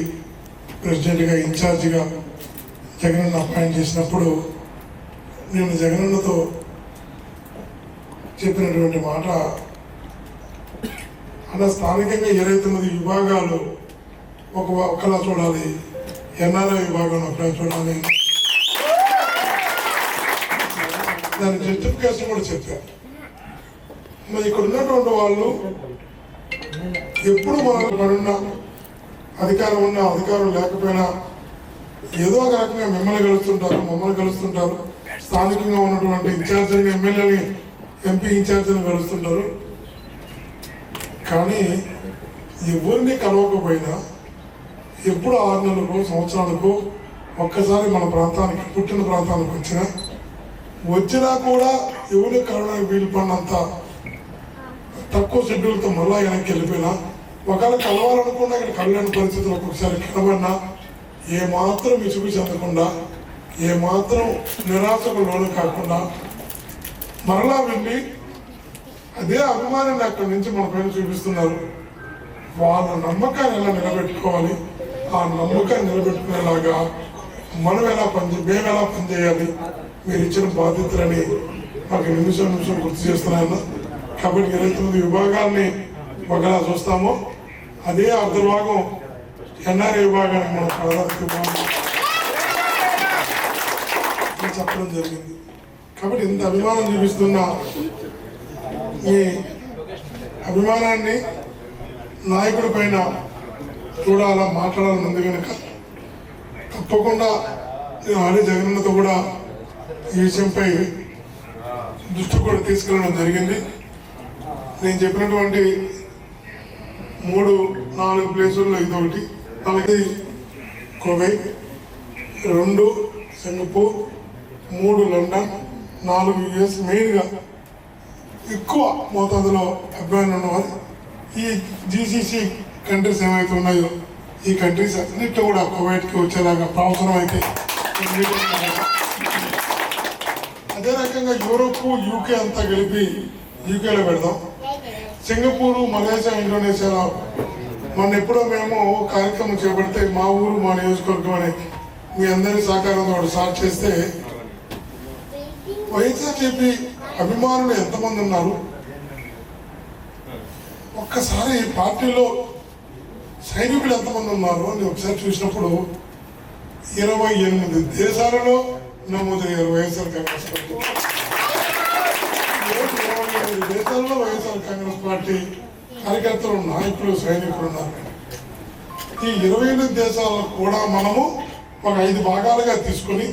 ప్రెసిడెంట్గా, ఇన్ఛార్జిగా జగనన్న అపాయింట్ చేసినప్పుడు నేను జగనన్నతో చెప్పినటువంటి మాట, అలా స్థానికంగా 29 విభాగాలు ఒకలా చూడాలి, ఎన్ఆర్ఐ విభాగం ఒకలా చూడాలి. దాని జస్టిఫికేషన్ కూడా చెప్పారు. మరి ఇక్కడ ఉన్నటువంటి వాళ్ళు ఎప్పుడు మనకున్న అధికారం ఉన్నా, అధికారం లేకపోయినా ఏదో ఒక రకంగా మిమ్మల్ని కలుస్తుంటారు, మమ్మల్ని కలుస్తుంటారు, స్థానికంగా ఉన్నటువంటి ఇన్ఛార్జీని, ఎమ్మెల్యేని, ఎంపీ ఇన్ఛార్జీని కలుస్తుంటారు. కానీ ఎవరిని కలవకపోయినా ఎప్పుడు 6 నెలలకు, సంవత్సరాలకు ఒక్కసారి మన ప్రాంతానికి, పుట్టిన ప్రాంతానికి వచ్చినా కూడా ఎవరిని కలవడానికి వీలు పడినంత తక్కువ షెడ్యూల్తో మళ్ళా వెనక్కి వెళ్ళిపోయినా, ఒకవేళ కలవాలనుకున్నా ఇక్కడ కళ్యాణ పరిస్థితులు ఒక్కొక్కసారి కనబడినా ఏమాత్రం విసుగు చెందకుండా, ఏమాత్రం నిరాశకు లోను కాకుండా మరలా వెళ్ళి అదే అభిమానాన్ని అక్కడి నుంచి మన పైన చూపిస్తున్నారు. వాళ్ళ నమ్మకాన్ని ఎలా నిలబెట్టుకోవాలి, ఆ నమ్మకాన్ని నిలబెట్టుకునేలాగా మేము ఎలా పనిచేయాలి, మీరు ఇచ్చిన బాధ్యతలని మాకు నిమిషం గుర్తు చేస్తున్నాను. కాబట్టి 29 విభాగాల్ని ఒకలా చూస్తామో అదే అర్ధభాగం ఎన్ఆర్ఐ విభాగానికి మనం ప్రాధాన్యత చెప్పడం జరిగింది. కాబట్టి ఇంత అభిమానం చూపిస్తున్న ఈ అభిమానాన్ని నాయకుడి పైన చూడాలా, మాట్లాడాలని ఉంది కనుక తప్పకుండా నేను ఆడే జగనన్నతో కూడా ఈ విషయంపై దృష్టి కూడా తీసుకెళ్ళడం జరిగింది. నేను చెప్పినటువంటి 3-4 ప్లేసుల్లో ఇదొకటి, అలాగే కువైట్, 2 సింగపూర్, 3 లండన్, 4 యుఎస్. మెయిన్గా ఎక్కువ మోతాదులో అభిమానులు ఉన్నవారు ఈ జీసీసీ కంట్రీస్ ఏమైతే ఉన్నాయో ఈ కంట్రీస్ అన్నింటిలో కూడా కువైట్కి వచ్చేలాగా అవసరం అయితే. అదే రకంగా యూరోప్, యూకే అంతా కలిపి యూకేలో పెడదాం. సింగపూరు, మలేషియా, ఇండోనేషియాలో మొన్న ఎప్పుడో మేము కార్యక్రమం చేపడితే మా ఊరు, మా నియోజకవర్గం అని మీ అందరి సహకారంతో స్టార్ట్ చేస్తే వైఎస్ఆర్సీపీ అభిమానులు ఎంతమంది ఉన్నారు, ఒక్కసారి పార్టీలో సైనికులు ఎంతమంది ఉన్నారు అని ఒకసారి చూసినప్పుడు 28 దేశాలలో నమోదయ్యారు వైఎస్ఆర్ కాంగ్రెస్ పార్టీ. 28 దేశాల్లో వైఎస్ఆర్ కాంగ్రెస్ పార్టీ కార్యకర్తలు, నాయకులు, సైనికులు ఉన్నారు. ఈ 28 దేశాలను కూడా మనము ఒక 5 భాగాలుగా తీసుకొని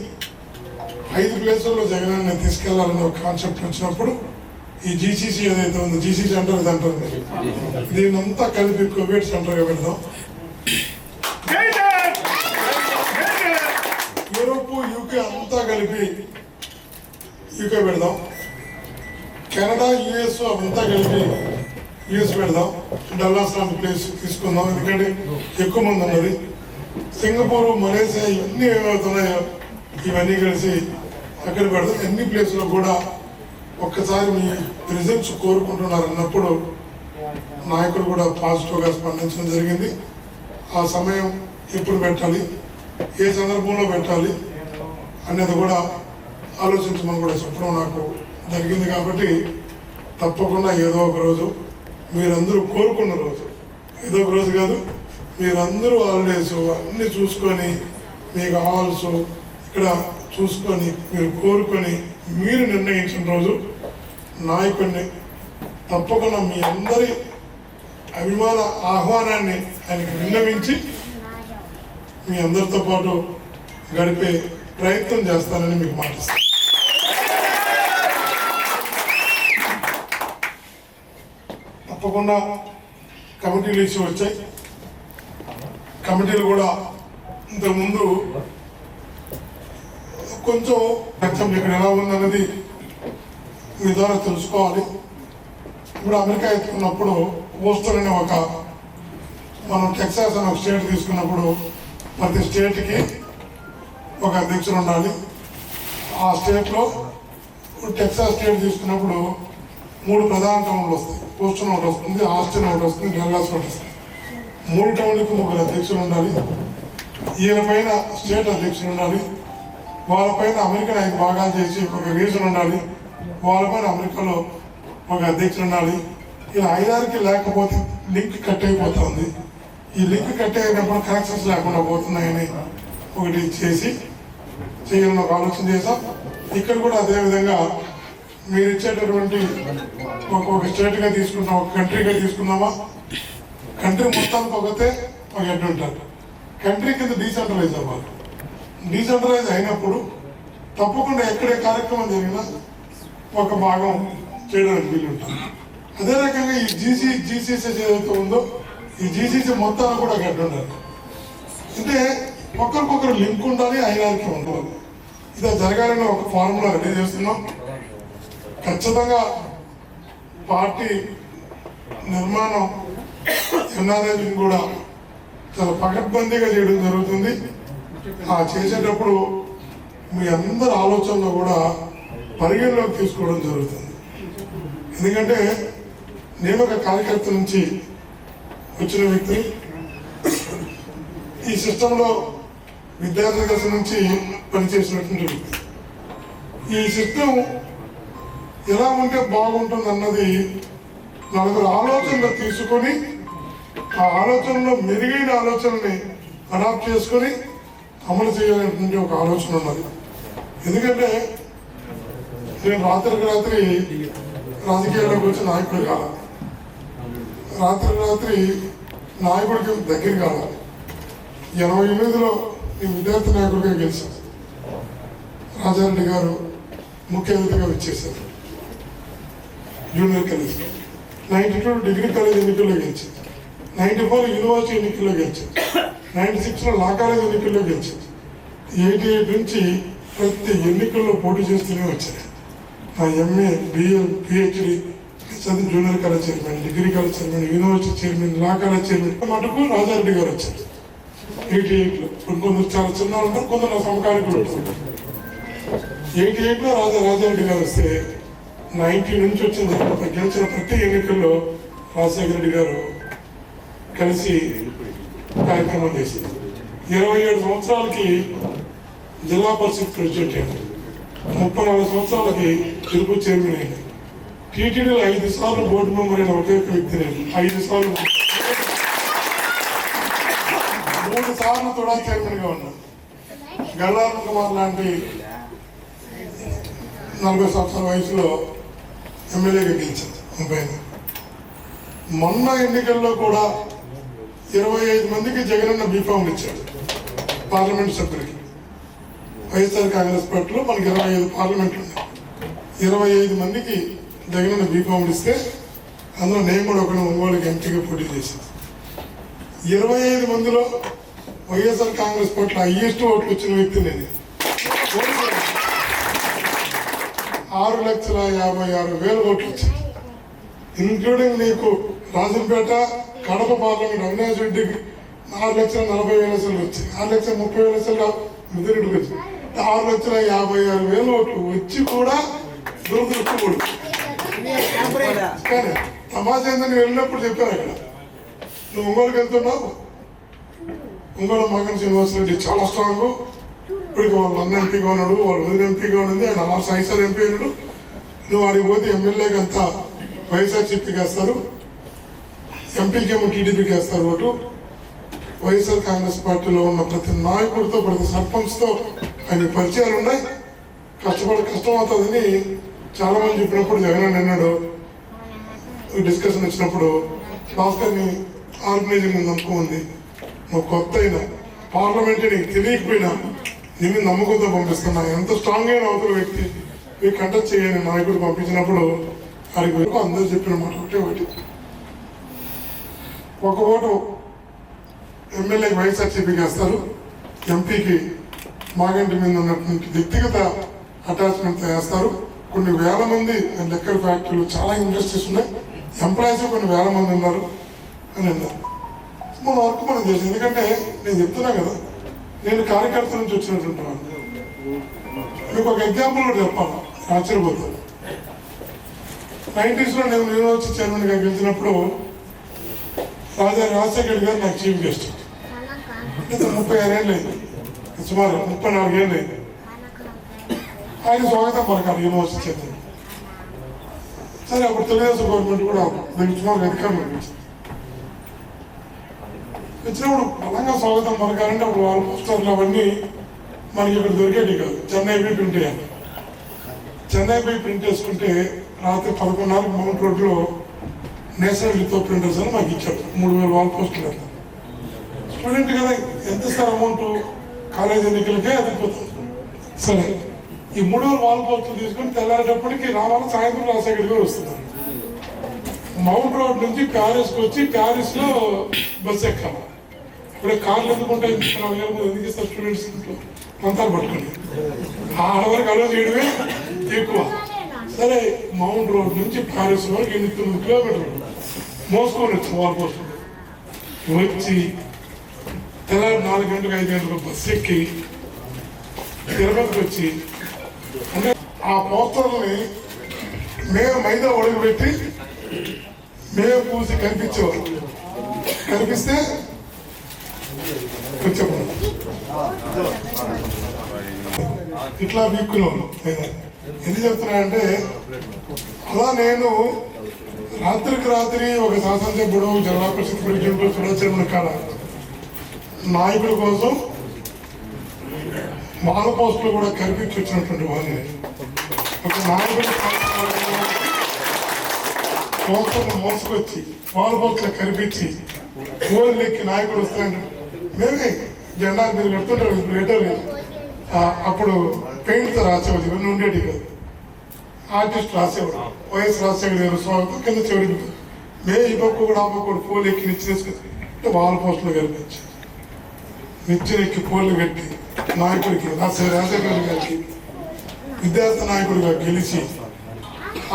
5 ప్లేసుల్లో జగనన్న తీసుకెళ్లాలని ఒక కాన్సెప్ట్ వచ్చినప్పుడు ఈ జీసీసీ ఏదైతే ఉందో, జీసీ సెంటర్ ఇది అంటారు, దీన్నంతా కలిపి కోవిడ్ సెంటర్గా పెడదాం. యూరోప్, యూకే అంతా కలిపి యూకే పెడదాం. కెనడా, యుఎస్ అంతా కలిపి యూస్ పెడదాం, డల్లాస్ లాంటి ప్లేస్ తీసుకుందాం, ఎందుకంటే ఎక్కువ మంది ఉన్నది. సింగపూర్, మలేసియా ఇవన్నీ ఏమవుతున్నాయో ఇవన్నీ కలిసి అక్కడ పెడదాం. అన్ని ప్లేస్లో కూడా ఒక్కసారి మీ రిజల్ట్స్ కోరుకుంటున్నారు అన్నప్పుడు నాయకులు కూడా పాజిటివ్గా స్పందించడం జరిగింది. ఆ సమయం ఎప్పుడు పెట్టాలి, ఏ సందర్భంలో పెట్టాలి అనేది కూడా ఆలోచించమని కూడా చెప్పడం నాకు జరిగింది. కాబట్టి తప్పకుండా ఏదో ఒక రోజు మీరందరూ కోరుకున్న రోజు, ఏదో ఒక రోజు కాదు, మీరందరూ హాలిడేస్ అన్నీ చూసుకొని మీకు హాల్స్ ఇక్కడ చూసుకొని మీరు కోరుకొని మీరు నిర్ణయించిన రోజు నాయకుడిని తప్పకుండా మీ అందరి అభిమాన ఆహ్వానాన్ని ఆయనకి విన్నవించి మీ అందరితో పాటు గడిపే ప్రయత్నం చేస్తానని మీకు మాటిస్తాను. తప్పకుండా కమిటీలు ఇచ్చి వచ్చాయి. కమిటీలు కూడా ఇంతకుముందు కొంచెం అసెంబ్లీ ఇక్కడ ఎలా ఉందన్నది మీ ద్వారా తెలుసుకోవాలి. ఇప్పుడు అమెరికా ఎత్తుకున్నప్పుడు ఓస్టర్ అనే మనం టెక్సాస్ అనే ఒక స్టేట్ తీసుకున్నప్పుడు ప్రతి స్టేట్కి ఒక అధ్యక్షుడు ఉండాలి. ఆ స్టేట్లో టెక్సాస్ స్టేట్ తీసుకున్నప్పుడు 3 ప్రధాన టౌన్లు వస్తాయి. పోస్టన్ ఒకటి వస్తుంది, ఆస్టిన్ ఒకటి వస్తుంది, డల్లాస్ ఒకటి వస్తుంది. 3 టౌన్లకు 3 అధ్యక్షులు ఉండాలి. ఈయన పైన స్టేట్ అధ్యక్షులు ఉండాలి. వాళ్ళపైన అమెరికన్ 5 భాగాలు చేసి ఒక రీజన్ ఉండాలి. వాళ్ళపైన అమెరికాలో ఒక అధ్యక్షులు ఉండాలి. ఇలా 5-6కి లేకపోతే లింక్ కట్ అయిపోతుంది. ఈ లింక్ కట్ అయినప్పుడు కనెక్షన్స్ లేకుండా పోతున్నాయని ఒకటి చేసి చేయాలని ఒక ఆలోచన చేసాం. ఇక్కడ కూడా అదేవిధంగా మీరు ఇచ్చేటటువంటి ఒక స్టేట్గా తీసుకుంటాం, ఒక కంట్రీగా తీసుకున్నామా, కంట్రీ మొత్తానికి ఒకతే ఒక హెడ్ ఉంటారు. కంట్రీ కింద డీసెంట్రలైజ్ అవ్వాలి. డీసెంట్రలైజ్ అయినప్పుడు తప్పకుండా ఎక్కడే కార్యక్రమం జరిగినా ఒక భాగం చేయడానికి వీలు ఉంటుంది. అదే రకంగా ఈ జీసీసీ ఏదైతే ఉందో ఈ జీసీసీ మొత్తాన్ని కూడా హెడ్ ఉండాలి. అంటే ఒకరికొకరు లింక్ ఉండాలి, ఐరానికి ఉండాలి. ఇది జరగాలని ఒక ఫార్ములా రెడీ చేస్తున్నాం. ఖచ్చితంగా పార్టీ నిర్మాణం ఎన్ఆర్ఐని కూడా చాలా పకడ్బందీగా చేయడం జరుగుతుంది. ఆ చేసేటప్పుడు మీ అందరి ఆలోచనలు కూడా పరిగణలోకి తీసుకోవడం జరుగుతుంది. ఎందుకంటే నేను ఒక కార్యకర్త నుంచి వచ్చిన వ్యక్తి, ఈ సిస్టంలో విద్యార్థి దశ నుంచి పనిచేసినటువంటి వ్యక్తి. ఈ సిస్టమ్ ఎలా ఉంటే బాగుంటుంది అన్నది 4 ఆలోచనలు తీసుకొని ఆ ఆలోచనలో మెరుగైన ఆలోచనని అడాప్ట్ చేసుకొని అమలు చేయాలనేటువంటి ఒక ఆలోచన ఉన్నది. ఎందుకంటే నేను రాత్రికి రాత్రి రాజకీయాల్లోకి వచ్చి నాయకుడు కావాలి, రాత్రి నాయకుడికి దగ్గర కావాలి. 88లో ఈ విద్యార్థి నాయకుడిగా గెలిచాను. రాజారెడ్డి గారు ముఖ్య అతిథిగా వచ్చేసారు. జూనియర్ కాలేజ్ 92 డిగ్రీ కాలేజ్ ఎన్నికల్లో గెలిచింది, 94 యూనివర్సిటీ ఎన్నికల్లో గెలిచింది, 96లో లా కాలేజ్ ఎన్నికల్లో గెలిచింది. 88 నుంచి ప్రతి ఎన్నికల్లో పోటీ చేస్తూనే వచ్చారు. నా ఎంఏ, బిఏ, పిహెచ్డి చదివి junior college chairman, degree college chairman, university chairman, law college chairman మటుకు రాజారెడ్డి గారు వచ్చారు 88లో. కొందరు చాలా చిన్న ఉంటారు, కొందరు నా సమకాలికులు ఉంటారు. 88లో రాజారెడ్డి గారు వస్తే 90 నుంచి వచ్చింది. గెలిచిన ప్రతి ఎన్నికల్లో రాజశేఖర రెడ్డి గారు కలిసి కార్యక్రమం చేసింది. 27 సంవత్సరాలకి జిల్లా పరిషత్ ప్రెసిడెంట్ అయింది. 34 సంవత్సరాలకి తిరుపతి చైర్మన్ అయింది. టీటీడీలో 5 సార్లు బోర్డు మెంబర్ అయిన ఒకే వ్యక్తి నేను. 5 సార్లు 3 సార్లు కూడా చైర్మన్గా ఉన్నాను. గల్లార్ కుమార్ లాంటి 40 సంవత్సరాల వయసులో ఎమ్మెల్యేగా గెలిచింది 30. మొన్న ఎన్నికల్లో కూడా 25 మందికి జగనన్న బీఫామ్లు ఇచ్చాడు పార్లమెంట్ సభ్యులకి. వైఎస్ఆర్ కాంగ్రెస్ పార్టీలో మనకి 25 పార్లమెంట్లు ఉన్నాయి. 25 మందికి జగనన్న బీఫామ్లు ఇస్తే అందులో నేను కూడా ఒక ఒంగోలుకి ఎంపీగా పోటీ చేశాను. 25 మందిలో వైఎస్ఆర్ కాంగ్రెస్ పార్టీలో హైయెస్ట్ ఓట్లు వచ్చిన వ్యక్తి నేను. 6,56,000 ఓట్లు వచ్చింది. ఇంక్లూడింగ్ నీకు రాజంపేట కడప పార్లమెంట్ అవినాష్ రెడ్డికి 4,40,000 అసలు వచ్చి 6,30,000 అసలు మిదిరెడ్డికి వచ్చి 6,56,000 ఓట్లు వచ్చి కూడా దురదృష్టపడు. కానీ తమాషా ఏందని వెళ్ళినప్పుడు చెప్పారు అక్కడ, నువ్వు ఒంగోలుకి వెళ్తున్నావు, ఒంగోలు మగన్ శ్రీనివాసరెడ్డి చాలా స్ట్రాంగ్, ఇప్పటికి వాళ్ళ అన్న ఎంపీగా ఉన్నాడు, వాళ్ళు వదిన ఎంపీగా ఉన్నది, ఆయన ఆరు సాయిసార్ ఎంపీ అయినాడు, నువ్వు అడిగి పోతే ఎమ్మెల్యేకి అంతా వైఎస్ఆర్సీపీకి వేస్తారు, ఎంపీకి ఏమో టీడీపీకి వేస్తారు ఓటు. వైఎస్ఆర్ కాంగ్రెస్ పార్టీలో ఉన్న ప్రతి నాయకుడితో ప్రతి సర్పంచ్తో ఆయన పరిచయాలు ఉన్నాయి, కష్టం అవుతుందని చాలా మంది చెప్పినప్పుడు జగన్ అన్నాడు, డిస్కషన్ వచ్చినప్పుడు భాస్కర్ని ఆర్గనైజింగ్ నమ్మకం ఉంది, నువ్వు కొత్త అయినా పార్లమెంట్ నీకు తెలియకపోయినా నేను నమ్మకంతో పంపిస్తున్నా, ఎంత స్ట్రాంగ్ అయిన అవతల వ్యక్తి మీకు కంటెక్ట్ చేయని నాయకుడు పంపించినప్పుడు వారికి వరకు అందరూ చెప్పిన మాట ఒకటి ఒక ఓటు ఎమ్మెల్యేకి వైఎస్ఆర్సీపీకి వేస్తారు, ఎంపీకి మాగంటి మీద ఉన్నటువంటి వ్యక్తిగత అటాచ్మెంట్ వేస్తారు. కొన్ని వేల మంది లెక్కల ఫ్యాక్టరీలు చాలా ఇండస్ట్రీస్ ఉన్నాయి, ఎంప్లాయీస్ కొన్ని వేల మంది ఉన్నారు అని అన్నారు. మన వర్క్ మనం చేసి, ఎందుకంటే నేను చెప్తున్నా కదా, నేను కార్యకర్త నుంచి వచ్చినటువంటి వాళ్ళు. మీకు ఒక ఎగ్జాంపుల్ కూడా చెప్పాలి, ఆశ్చర్యపోతాను. 90s నేను యూనివర్సిటీ చైర్మన్గా గెలిచినప్పుడు రాజశేఖర్ గారు నాకు చీఫ్ గెస్ట్. 36 ఏళ్ళు అయింది, సుమారు 34 ఏళ్ళు అయింది. ఆయన స్వాగతం పలకాలి యూనివర్సిటీ చైర్మన్. సరే, అప్పుడు తెలుగుదేశం గవర్నమెంట్ కూడా దీనికి సుమారు అధికారులు వచ్చినప్పుడు బలంగా స్వాగతం పలకాలంటే అప్పుడు వాళ్ళ పోస్టర్లు అవన్నీ మనకి ఇక్కడ దొరికేది కాదు. చెన్నై పోయి ప్రింట్ వేయాలి. చెన్నై పోయి ప్రింట్ వేసుకుంటే రాత్రి 11:30 మౌంట్ రోడ్లో నేషనల్ లితో ప్రింటర్స్ అని మాకు ఇచ్చారు. 3,000 వాల్ పోస్టులు అట్లా. స్టూడెంట్ కదా, ఎంత ఇస్తారు అమౌంట్, కాలేజ్ ఎన్నికలకే అదిపోతుంది. సరే, ఈ 3,000 వాల్ పోస్టులు తీసుకుని తెల్లారేటప్పటికి రావాలి, సాయంత్రం రాజశేఖర్ గారు వస్తున్నారు. మౌంట్ రోడ్ నుంచి ప్యారిస్కి వచ్చి ప్యారిస్లో బస్సు ఎక్కాలి. ఇప్పుడు కార్లు ఎందుకుంటాయి, 40,000 మంది ఎందుకు ఇస్తారు స్టూడెంట్స్ ఇంట్లో మంతాలు పట్టుకుని, ఆడవరకు అలో చేయడమే ఎక్కువ. సరే, మౌంట్ రోడ్ నుంచి ప్యారిస్ వరకు 8-9 కిలోమీటర్లు మోసుకొని వచ్చి వాల్ పోస్టులు వచ్చి తెల్లారి 4 గంటలకు 5 గంటలకు బస్సు ఎక్కి తిరుపతికి వచ్చి, అంటే ఆ పోస్టర్లని మేము మైదా ఒడుగు పెట్టి మేము పూసి కనిపించేవారు. కనిపిస్తే వచ్చేవాడు ఇట్లా వీక్కున్నాను. ఎందుకు చెప్తున్నానంటే, అలా నేను రాత్రికి రాత్రి ఒక శాసనసభ్యుడు, జిల్లా పరిషత్ ప్రెసిడెంట్, సురక్షణ కాడ నాయకుల కోసం వాళ్ళ పోస్టులు కూడా కనిపించి వచ్చినటువంటి వాళ్ళని ఒక నాయకుడు పోస్టులను మోసుకొచ్చి వాళ్ళ పోస్టులు కనిపించి ఫోన్లు ఎక్కి నాయకుడు వస్తాయంటే మేమే జెండా మీరు కడుతుంటారు. లెటర్ అప్పుడు పెయింట్తో రాసేవాళ్ళు, ఇవన్నీ ఉండేటి కాదు. ఆర్టిస్ట్ రాసేవాడు, వైఎస్ రాజశేఖర్ గారు స్వాగతం కింద చివరికి మేము ఈ పక్క కూడా ఆ పక్క కూడా ఫోన్లు ఎక్కి నిచ్చేసుకొచ్చి వాళ్ళ పోస్టులు కనిపించి నిచ్చెనెక్కి ఫోన్లు కట్టి నాయకుడికి రాజశేఖర్ గారికి విద్యార్థి నాయకుడిగా గెలిచి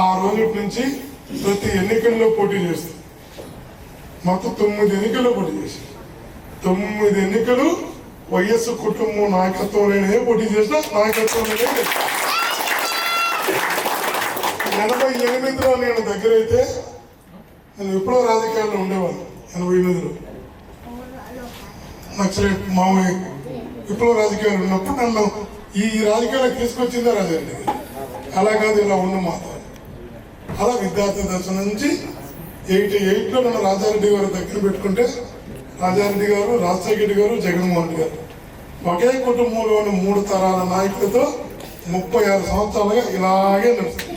ఆ రోజు నుంచి ప్రతి ఎన్నికల్లో పోటీ చేస్తుంది. మొత్తం 9 ఎన్నికల్లో పోటీ చేసి 9 ఎన్నికలు వైఎస్ కుటుంబం నాయకత్వంలోనే పోటీ చేసిన నాయకత్వంలోనే 88లో నేను దగ్గర అయితే నేను ఎప్పుడో రాజకీయాల్లో ఉండేవాళ్ళు. 88లో నక్సలైట్ మామయ్య విప్లవ రాజకీయాలు ఉన్నప్పుడు నన్ను ఈ రాజకీయాలకు తీసుకొచ్చిందే రాజారెడ్డి గారు. అలా కాదు, ఇలా ఉన్న మాత్రం అలా విద్యార్థి దర్శనం నుంచి 88లో నన్ను రాజారెడ్డి గారు దగ్గర పెట్టుకుంటే రాజారెడ్డి గారు, రాజశేఖర్ గారు, జగన్మోహన్ రెడ్డి గారు ఒకే కుటుంబంలోని 3 తరాల నాయకులతో 36 సంవత్సరాలుగా ఇలాగే నడుస్తుంది.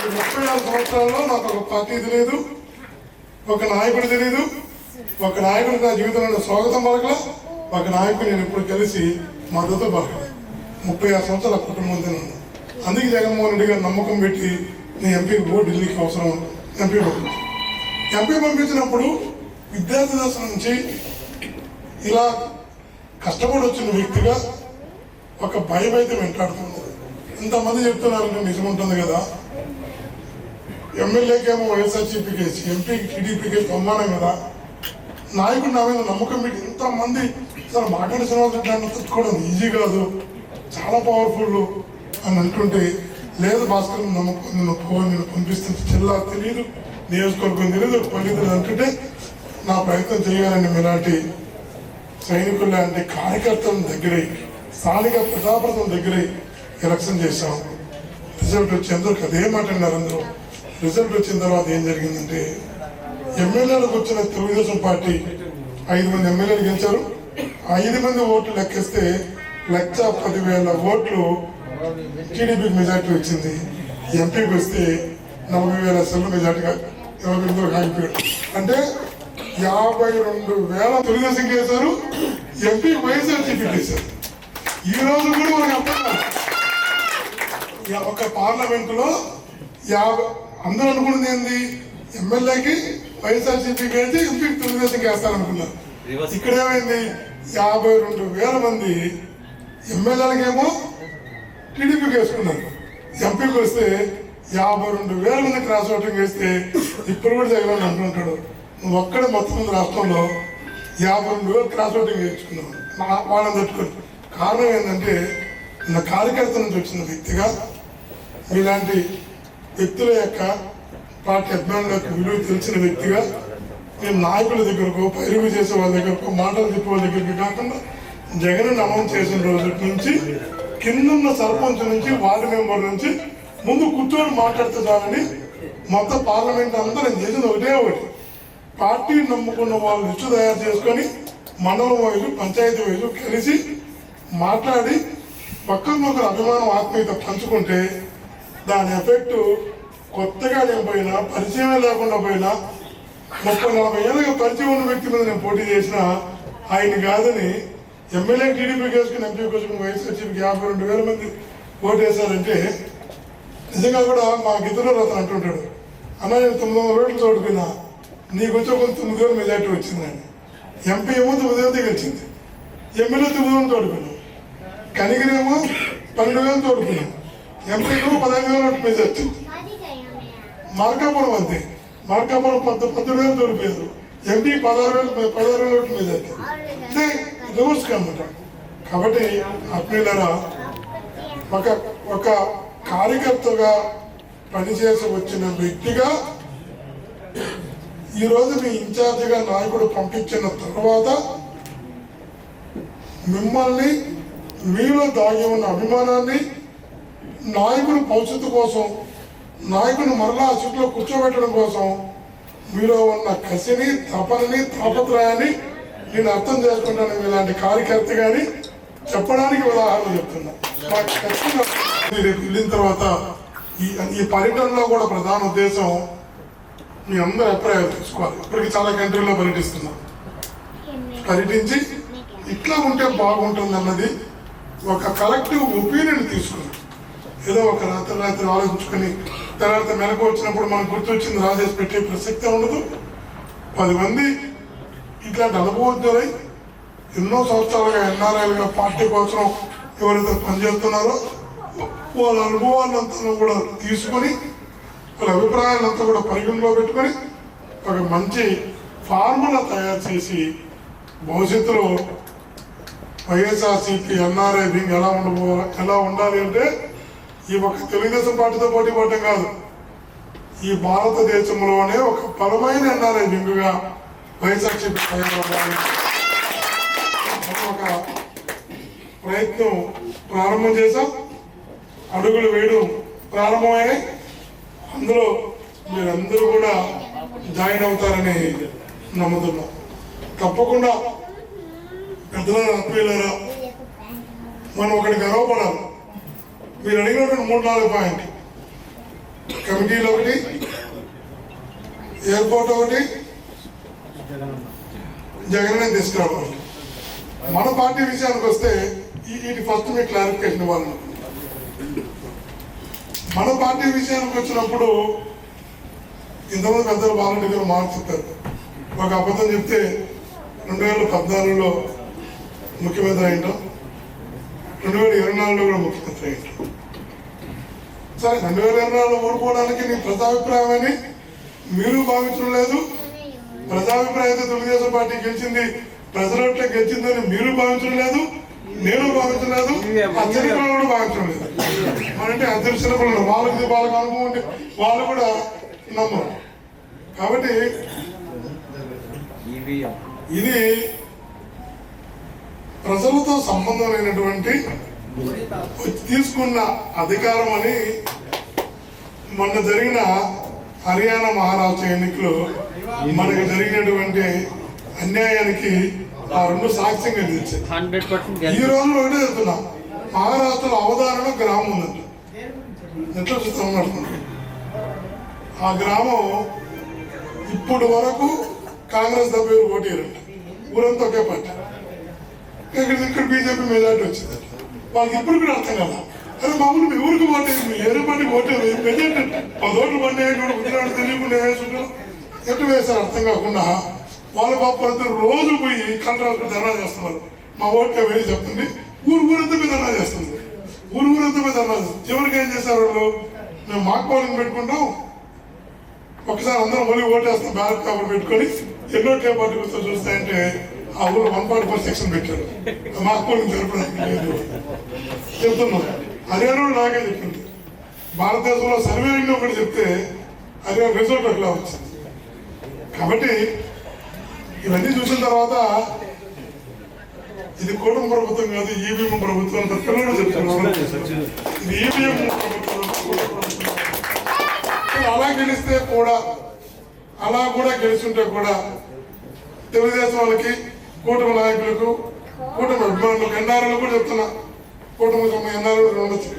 36 సంవత్సరాల్లో నాకు ఒక పార్టీ తెలియదు, ఒక నాయకుడు తెలియదు, ఒక నాయకుడు నా జీవితంలో స్వాగతం పలకల, ఒక నాయకుడు నేను ఇప్పుడు కలిసి మద్దతు పలకల. 36 సంవత్సరాల కుటుంబం తిన్నాను. అందుకే జగన్మోహన్ రెడ్డి గారు నమ్మకం పెట్టి నీ ఎంపీకి పో, ఢిల్లీకి అవసరం ఎంపీ పంపించినప్పుడు విద్యార్థి దశ నుంచి ఇలా కష్టపడి వచ్చిన వ్యక్తిగా ఒక భయం అయితే వెంటాడుతుంది. ఇంతమంది చెప్తున్నారంటే నిజం ఉంటుంది కదా. ఎమ్మెల్యేకి ఏమో వైఎస్ఆర్సీపీ కేసు, ఎంపీకి టీడీపీ కేసు సమానం కదా. నాయకుడు నా మీద నమ్మకం పెట్టి ఇంతమంది సార్ మాట్లాడి శ్రీనివాసరెడ్డి తట్టుకోవడం ఈజీ కాదు, చాలా పవర్ఫుల్ అని అంటుంటే, లేదు భాస్కర్ నమ్మకం నేను పంపిస్తుంది జిల్లా తెలియదు, నియోజకవర్గం తెలియదు, పల్లెలు అంటుంటే నా ప్రయత్నం చేయాలని మీలాంటి సైనికులు లాంటి కార్యకర్తల దగ్గర స్థానిక ప్రజాప్రతినిధుల దగ్గర ఎలక్షన్ చేశాం. రిజల్ట్ వచ్చేందుకు అదే మాట అన్నారు అందరూ. రిజల్ట్ వచ్చిన తర్వాత ఏం జరిగిందంటే, ఎమ్మెల్యేలకు వచ్చిన తెలుగుదేశం పార్టీ 5 మంది ఎమ్మెల్యేలు గెలిచారు. 5 మంది ఓట్లు లెక్కిస్తే 1,10,000 ఓట్లు టీడీపీకి మెజార్టీ వచ్చింది. ఎంపీకి వస్తే 40,000 సెల్లు మెజార్టీగా ఎవరితో ఆగిపోయాడు. అంటే 52,000 తెలుగుదేశం చేశారు, ఎంపీ వైఎస్ఆర్సీపీ చేశారు. ఈ రోజు కూడా మనకు అర్థం కాదు. ఒక పార్లమెంటులో అందరూ అనుకున్నది ఏంది, ఎమ్మెల్యేకి వైఎస్ఆర్సీపీకి అయితే ఎంపీకి తెలుగుదేశంకి వేస్తారనుకున్నారు. ఇక్కడ ఏమైంది, 52,000 మంది ఎమ్మెల్యేలకేమో టీడీపీకి వేసుకున్నారు. ఎంపీకి వస్తే 52,000 మంది క్రాస్ ఓటింగ్ వేస్తే ఇప్పుడు కూడా జగన్ అంటుంటాడు, నువ్వు ఒక్కడే మొత్తం మంది రాష్ట్రంలో 52,000 క్రాస్ ఓటింగ్ వేయించుకున్నావు వాళ్ళని తట్టుకొని. కారణం ఏంటంటే, నా కార్యకర్త నుంచి వచ్చిన వ్యక్తిగా ఇలాంటి వ్యక్తుల యొక్క పార్టీ అభిమానులకు విలువ తెలిసిన వ్యక్తిగా నేను నాయకుల దగ్గరకు, పైరుగు చేసే వాళ్ళ దగ్గరకు, మాటలు చెప్పే వాళ్ళ దగ్గరికి కాకుండా జగన్ అమౌంట్ చేసిన రోజు నుంచి కిందున్న సర్పంచ్ నుంచి వార్డు మెంబర్ నుంచి ముందు కూర్చొని మాట్లాడితే చాలని మొత్తం పార్లమెంట్ అంతా నేను చేసింది ఒకటే ఒకటి. పార్టీ నమ్ముకున్న వాళ్ళు లిస్టు తయారు చేసుకొని మండలం వైపు పంచాయతీ వైపు కలిసి మాట్లాడి పక్కనొకరు అభిమానం ఆత్మీయత పంచుకుంటే దాని ఎఫెక్ట్ కొత్తగా నేను పోయినా, పరిచయమే లేకుండా పోయినా, 30-40 ఏళ్ళుగా పరిచయం ఉన్న వ్యక్తి మీద నేను పోటీ చేసిన ఆయన కాదని ఎమ్మెల్యే టీడీపీకి వేసుకుని ఎంపీ వేసుకుని వైఎస్ఆర్సీపీకి 52,000 మంది ఓటేశారంటే నిజంగా కూడా మా గిద్దరు అతను అంటుంటాడు, అన్న నేను 900 ఓట్లు తోడుకున్నా, నీకు వచ్చి ఒక 9,000 మెజార్టీ వచ్చిందని. ఎంపీ ఏమో 9,000 గెలిచింది, ఎమ్మెల్యే 9,000 తోడుకున్నాం, కనిగిరేమో 12,000 తోడుకున్నాం, ఎంపీలో 15,000 ఓట్లు మెజార్టీ. మార్కాపురం అంతే, మార్కాపురం 10,000 తోడిపోయారు, ఎంపీ 16,000 ఓట్లు మెజార్టీ. అంటే రివర్స్ అనమాట. కాబట్టి అప్పిల్లరా ఒక కార్యకర్తగా పనిచేసి వచ్చిన వ్యక్తిగా ఈరోజు మీ ఇన్ఛార్జిగా నాయకుడు పంపించిన తర్వాత మిమ్మల్ని, మీలో దాగి ఉన్న అభిమానాన్ని, నాయకుడు భవిష్యత్తు కోసం, నాయకుడిని మరలా ఆ సీట్లో కూర్చోబెట్టడం కోసం మీలో ఉన్న కసిని, తపనని, తాపత్రయాన్ని నేను అర్థం చేసుకుంటాను. ఇలాంటి కార్యకర్త కానీ చెప్పడానికి ఉదాహరణ చెప్తున్నా. రేపు వెళ్ళిన తర్వాత ఈ పర్యటనలో కూడా ప్రధాన ఉద్దేశం మీ అందరూ అభిప్రాయాలు తీసుకోవాలి. ఇప్పటికి చాలా కంట్రీలో పర్యటిస్తున్నాం. పర్యటించి ఇట్లా ఉంటే బాగుంటుంది అన్నది ఒక కలెక్టివ్ ఒపీనియన్ తీసుకున్నాం. ఏదో ఒక రాత్రి ఆలోచించుకొని తర్వాత మెలకు వచ్చినప్పుడు మనకు గుర్తొచ్చింది రాజేసి పెట్టే ప్రసక్తే ఉండదు. 10 మంది ఇట్లాంటి అనుభవజ్ఞులై ఎన్నో సంవత్సరాలుగా ఎన్ఆర్ఐలుగా పార్టీ కోసం ఎవరైతే పనిచేస్తున్నారో వాళ్ళ అనుభవాలంతా కూడా తీసుకొని, వాళ్ళ అభిప్రాయాలంతా కూడా పరిగణలో పెట్టుకొని ఒక మంచి ఫార్ములా తయారు చేసి భవిష్యత్తులో వైఎస్ఆర్సీపీ ఎన్ఆర్ఐ వింగ్ ఎలా ఉండాలి అంటే, ఈ ఒక తెలుగుదేశం పార్టీతో పోటీ పడటం కాదు, ఈ భారతదేశంలోనే ఒక బలమైన ఎన్ఆర్ఐ వింగ్గా వైఎస్ఆర్సీపీ తయారవ్వాలి. ఒక ప్రయత్నం ప్రారంభం చేశాం, అడుగులు వేయడం ప్రారంభమయ్యాయి. అందులో మీరందరూ కూడా జాయిన్ అవుతారని నమ్ముతున్నాం. తప్పకుండా పెద్దల అప్పీలరా మనం ఒకటి గర్వపడాలి. మీరు అడిగినటువంటి 3-4 పాయింట్, కమిటీలు ఒకటి, ఎయిర్పోర్ట్ ఒకటి, జగన్ తీసుకురావడం. మన పార్టీ విషయానికి వస్తే ఇది ఫస్ట్ మీకు క్లారిఫికేషన్ ఇవ్వాలనుకుంటున్నాను. మన పార్టీ విషయానికి వచ్చినప్పుడు ఇంతమంది పెద్దలు బాలరెడ్డి గారు మాట చెప్పారు. ఒక అబద్ధం చెప్తే 2014లో ముఖ్యమంత్రి అయింటాం, 2024లో కూడా ముఖ్యమంత్రి అయింటాం. సరే 2024 ఓడిపోవడానికి నీ ప్రజాభిప్రాయం అని మీరు భావించడం లేదు, ప్రజాభిప్రాయంతో తెలుగుదేశం పార్టీ గెలిచింది ప్రజలట్లో గెలిచిందని మీరు భావించడం లేదు, నేను భావించడం లేదు, అధ్యక్షులు కూడా భావించడం లేదు. అంటే అధ్యక్షులు వాళ్ళకి అనుభవం ఉంటే వాళ్ళు కూడా నమ్మరు. కాబట్టి ఇది ప్రజలతో సంబంధం లేనటువంటి తీసుకున్న అధికారం అని మొన్న జరిగిన హర్యానా మహారాష్ట్ర ఎన్నికలు మనకు జరిగినటువంటి అన్యాయానికి ఆ రెండు సాక్ష్యంగా నిలిచాయి. 100% ఈ రోజు ఒకటే చెప్తున్నా, మహారాష్ట్రలో అవధానంలో గ్రామం ఉందంట, ఎట్లా చూస్తాం. ఆ గ్రామం ఇప్పుడు వరకు కాంగ్రెస్ సభ్యులు ఓటేరంట, ఊరంతా ఒకే పార్టీ. ఇక్కడ బీజేపీ మెజార్టీ వచ్చింది. వాళ్ళకి ఇప్పుడు కూడా అర్థం కదా, అదే మామూలు మీ ఊరికి ఓటేది, మీ ఏరే పార్టీకి ఓటేది, మెజార్టీ 10 ఓట్లు పడినాయి కూడా గుజరాత్ తెలియకుండా వేసుకుంటారు. ఎట్లా వేసారు అర్థం కాకుండా వాళ్ళ పాపంతా రోజు పోయి కలెక్టర్ ధర్నా చేస్తున్నారు. మా ఓట్లు వేసి చెప్తుంది, ఊరంతా మీద ధర్నా చేస్తుంది, ఊరంతా మీద ధర్నా చేస్తుంది. చివరికి ఏం చేశారు వాళ్ళు, మేము మాక్ పోలింగ్ పెట్టుకుంటాం, ఒకసారి అందరం మళ్ళీ ఓటేస్తాం బ్యాలెట్ పేపర్ పెట్టుకొని ఎన్నో పార్టీ వస్తే చూస్తాయంటే ఆ ఊళ్ళో 144 సెక్షన్ పెట్టారు. మాక్ పోలింగ్ జరపడానికి లేదు చెప్తున్నాం. హర్యానా నాకే చెప్పింది, భారతదేశంలో సర్వేలింగ్ ఒకటి చెప్తే హర్యానా రిజల్ట్ అట్లా వచ్చింది. కాబట్టి ఇవన్నీ చూసిన తర్వాత ఇది కూటమి ప్రభుత్వం కాదు, ఈవీఎం ప్రభుత్వం అంత పిల్లలు చెప్తున్నారు. ఇది ఈవీఎం ప్రభుత్వం. అలా గెలిస్తే కూడా, అలా కూడా గెలిచుంటే కూడా తెలుగుదేశం వాళ్ళకి, కూటమి నాయకులకు, కూటమి అభిమానులకు, ఎన్ఆర్ఐలు కూడా చెప్తున్నా, కూటమి ఎన్ఆర్ఐలు ఉండొచ్చు,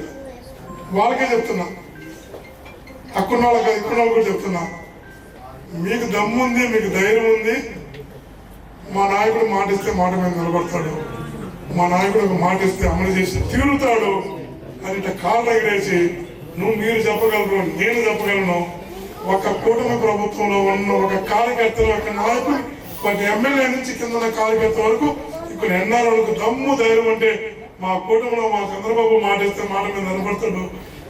వాళ్ళకే చెప్తున్నా, అక్కున్న వాళ్ళకి ఇక్కున్న వాళ్ళు కూడా చెప్తున్నా, మీకు దమ్ము ఉంది, మీకు ధైర్యం ఉంది, మా నాయకుడు మాటిస్తే మాట మీద నిలబడతాడు, మా నాయకుడు మాటిస్తే అమలు చేసి తీరుతాడు అని ఇట్లా కాళ్ళు ఎగరేసి మీరు చెప్పగలరు, నేను చెప్పగలను. ఒక కూటమి ప్రభుత్వంలో ఉన్న ఒక కార్యకర్తలు, ఒక నాయకుడు, ఒక ఎమ్మెల్యే నుంచి కింద ఉన్న కార్యకర్త వరకు ఇక్కడ ఎన్ఆర్ఓలకు దమ్ము ధైర్యం అంటే మా కూటమిలో మా చంద్రబాబు మాటిస్తే మాట మీద నిలబడతాడు,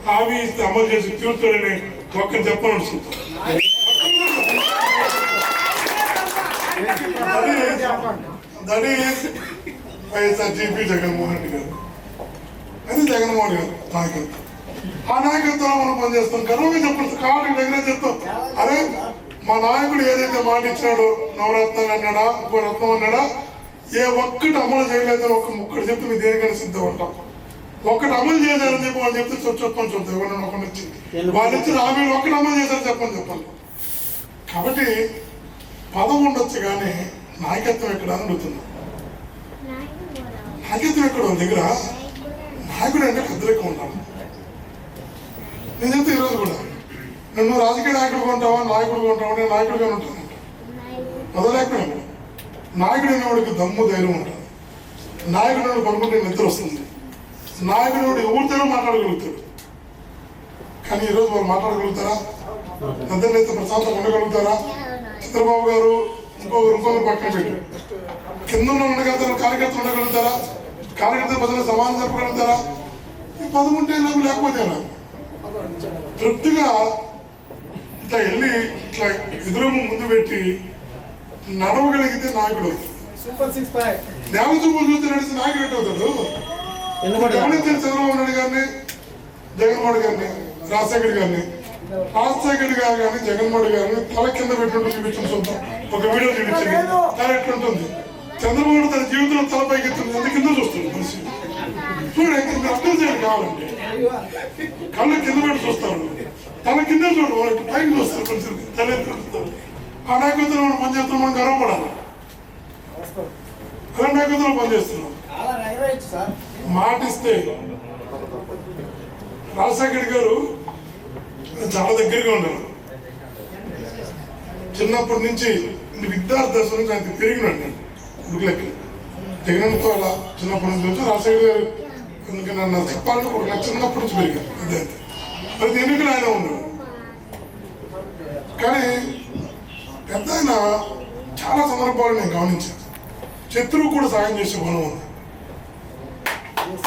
హామీ ఇస్తే అమలు చేసి తీరుతాడని ఒక్కరు చెప్పను. దట్ ఈస్ వైఎస్ఆర్సీపీ జగన్మోహన్ రెడ్డి గారు, అది జగన్మోహన్ గారు నాయకత్వం. ఆ నాయకత్వంలో మనం పనిచేస్తాం, గర్వంగా చెప్పచ్చు, కాబట్టి దగ్గర చెప్తాం. అరే మా నాయకుడు ఏదైతే మాట ఇచ్చినాడో, నవరత్నాలు అన్నాడా, ఇంకో రత్నం అన్నాడా, ఏ ఒక్కటి అమలు చేయలేదని ఒక ముక్కడు చెప్తే మీరు దేనికైనా సిద్ధం ఉంటాం. ఒక్కటి అమలు చేశారని చెప్పి వాళ్ళు చెప్తే చెప్పని చూద్దాం, ఎవరైనా ఒకటి వచ్చి వాళ్ళు ఇచ్చిన హామీలు ఒక్కటి అమలు చేశారని చెప్పాలి. కాబట్టి పదం ఉండొచ్చు కానీ నాయకత్వం ఎక్కడ అని అడుగుతున్నా. నాయకత్వం ఎక్కడ వాళ్ళ దగ్గర, నాయకుడు అంటే పెద్దలెక్క ఉంటాను. నేను చెప్తే ఈరోజు కూడా నన్ను రాజకీయ నాయకుడు కొంటావా, నాయకుడు కొంటావా, నేను నాయకుడిగా ఉంటాను. మొదలెక్కడ నాయకుడు అనేవాడికి దమ్ము ధైర్యం ఉంటుంది, నాయకుడు పడుకుంటే నిద్ర వస్తుంది, నాయకుడు ఎవరితోనో మాట్లాడగలుగుతాడు. కానీ ఈరోజు వాళ్ళు మాట్లాడగలుగుతారా, నిద్రలైతే ప్రశాంతంగా ఉండగలుగుతారా? చంద్రబాబు గారు ఇంకొకరు పక్కన పెట్టారు, కింద ఉండగలుగుతారు, కార్యకర్తలు ఉండగలుగుతారా? కార్యకర్తలు ప్రజలు సమానం చెప్పగలుగుతారా? ఈ పదం ఉంటే లేకపోతే తృప్తిగా ఇట్లా వెళ్ళి ఇట్లా ఎదురు ముందు పెట్టి నడవగలిగితే నాయకుడు అవుతాడు. దేవచూపులు చూస్తే నడిచి నాయకుడు ఎట్టు అవుతాడు? గమనించిన చంద్రబాబు నాయుడు గారిని, జగన్మోహన్ గారిని, రాజశేఖర్ గారిని, రాజశేఖర్ గారు కానీ జగన్మోహన్ గారిని తల కింద పెట్టుకుంటూ చూపించిన చూద్దాం, ఒక వీడియో చూపించింది. తల ఎట్లుంటుంది? చంద్రబాబు తన జీవితంలో తలపైకి ఎత్తుంది, ఎంత కింద చూస్తుంది మనిషి. చూడండి, అర్థం చేయాలి కావాలంటే కళ్ళు కింద పెట్టి చూస్తారు, తన కింద చూడు, వాళ్ళకి పైకి చూస్తారు, మనిషిని తల ఎత్తుతారు. ఆ నాయకత్వంలో మనం పనిచేస్తున్నాం, మనం గర్వపడాలి. అలా నాయకత్వంలో పనిచేస్తున్నాం. మాటిస్తే రాజశేఖర్ గారు చాలా దగ్గరగా ఉన్నారు. చిన్నప్పటి నుంచి విద్యార్థి దశ నుంచి ఆయన పెరిగినాడు. ఉడుకులెక్క జగన్తో అలా చిన్నప్పటి నుంచి రాజశేఖర్ గారు ఎందుకంటే నన్ను చెప్పాలంటే ఒక నాకు చిన్నప్పటి నుంచి పెరిగాను విద్యార్థి. ప్రతి ఎన్నికలు ఆయన ఉన్నాడు. కానీ పెద్ద ఆయన చాలా సందర్భాలు నేను గమనించాను. శత్రువు కూడా సాయం చేసే గుణం ఉంది.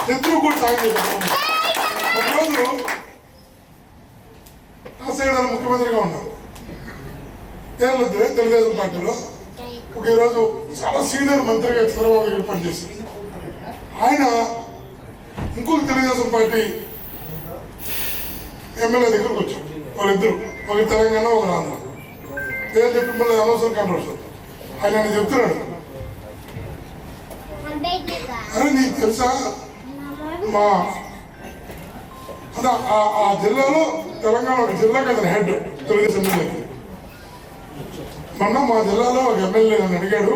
శత్రువు కూడా సాయం చేసే గుణం ఉంది. ఒకరోజు రాజశేఖర్ ముఖ్యమంత్రిగా ఉన్నారు. తెలుగుదేశం పార్టీలో ఈరోజు చాలా సీనియర్ మంత్రిగా చంద్రబాబు గారు పనిచేశారు. ఆయన ఇంకొక తెలుగుదేశం పార్టీ ఎమ్మెల్యే దగ్గరకు వచ్చారు. వాళ్ళిద్దరు, ఒక తెలంగాణ, ఒక ఆంధ్ర. పేరు చెప్పి మళ్ళీ అనవసరం కాంట్రవర్సీ. ఆయన చెప్తున్నాడు, అరే నీకు తెలుసా మా అంటే ఆ జిల్లాలో తెలంగాణ ఒక జిల్లాకి అతను హెడ్ తెలుగుదేశం ఎమ్మెల్యే. మొన్న మా జిల్లాలో ఒక ఎమ్మెల్యే నన్ను అడిగాడు,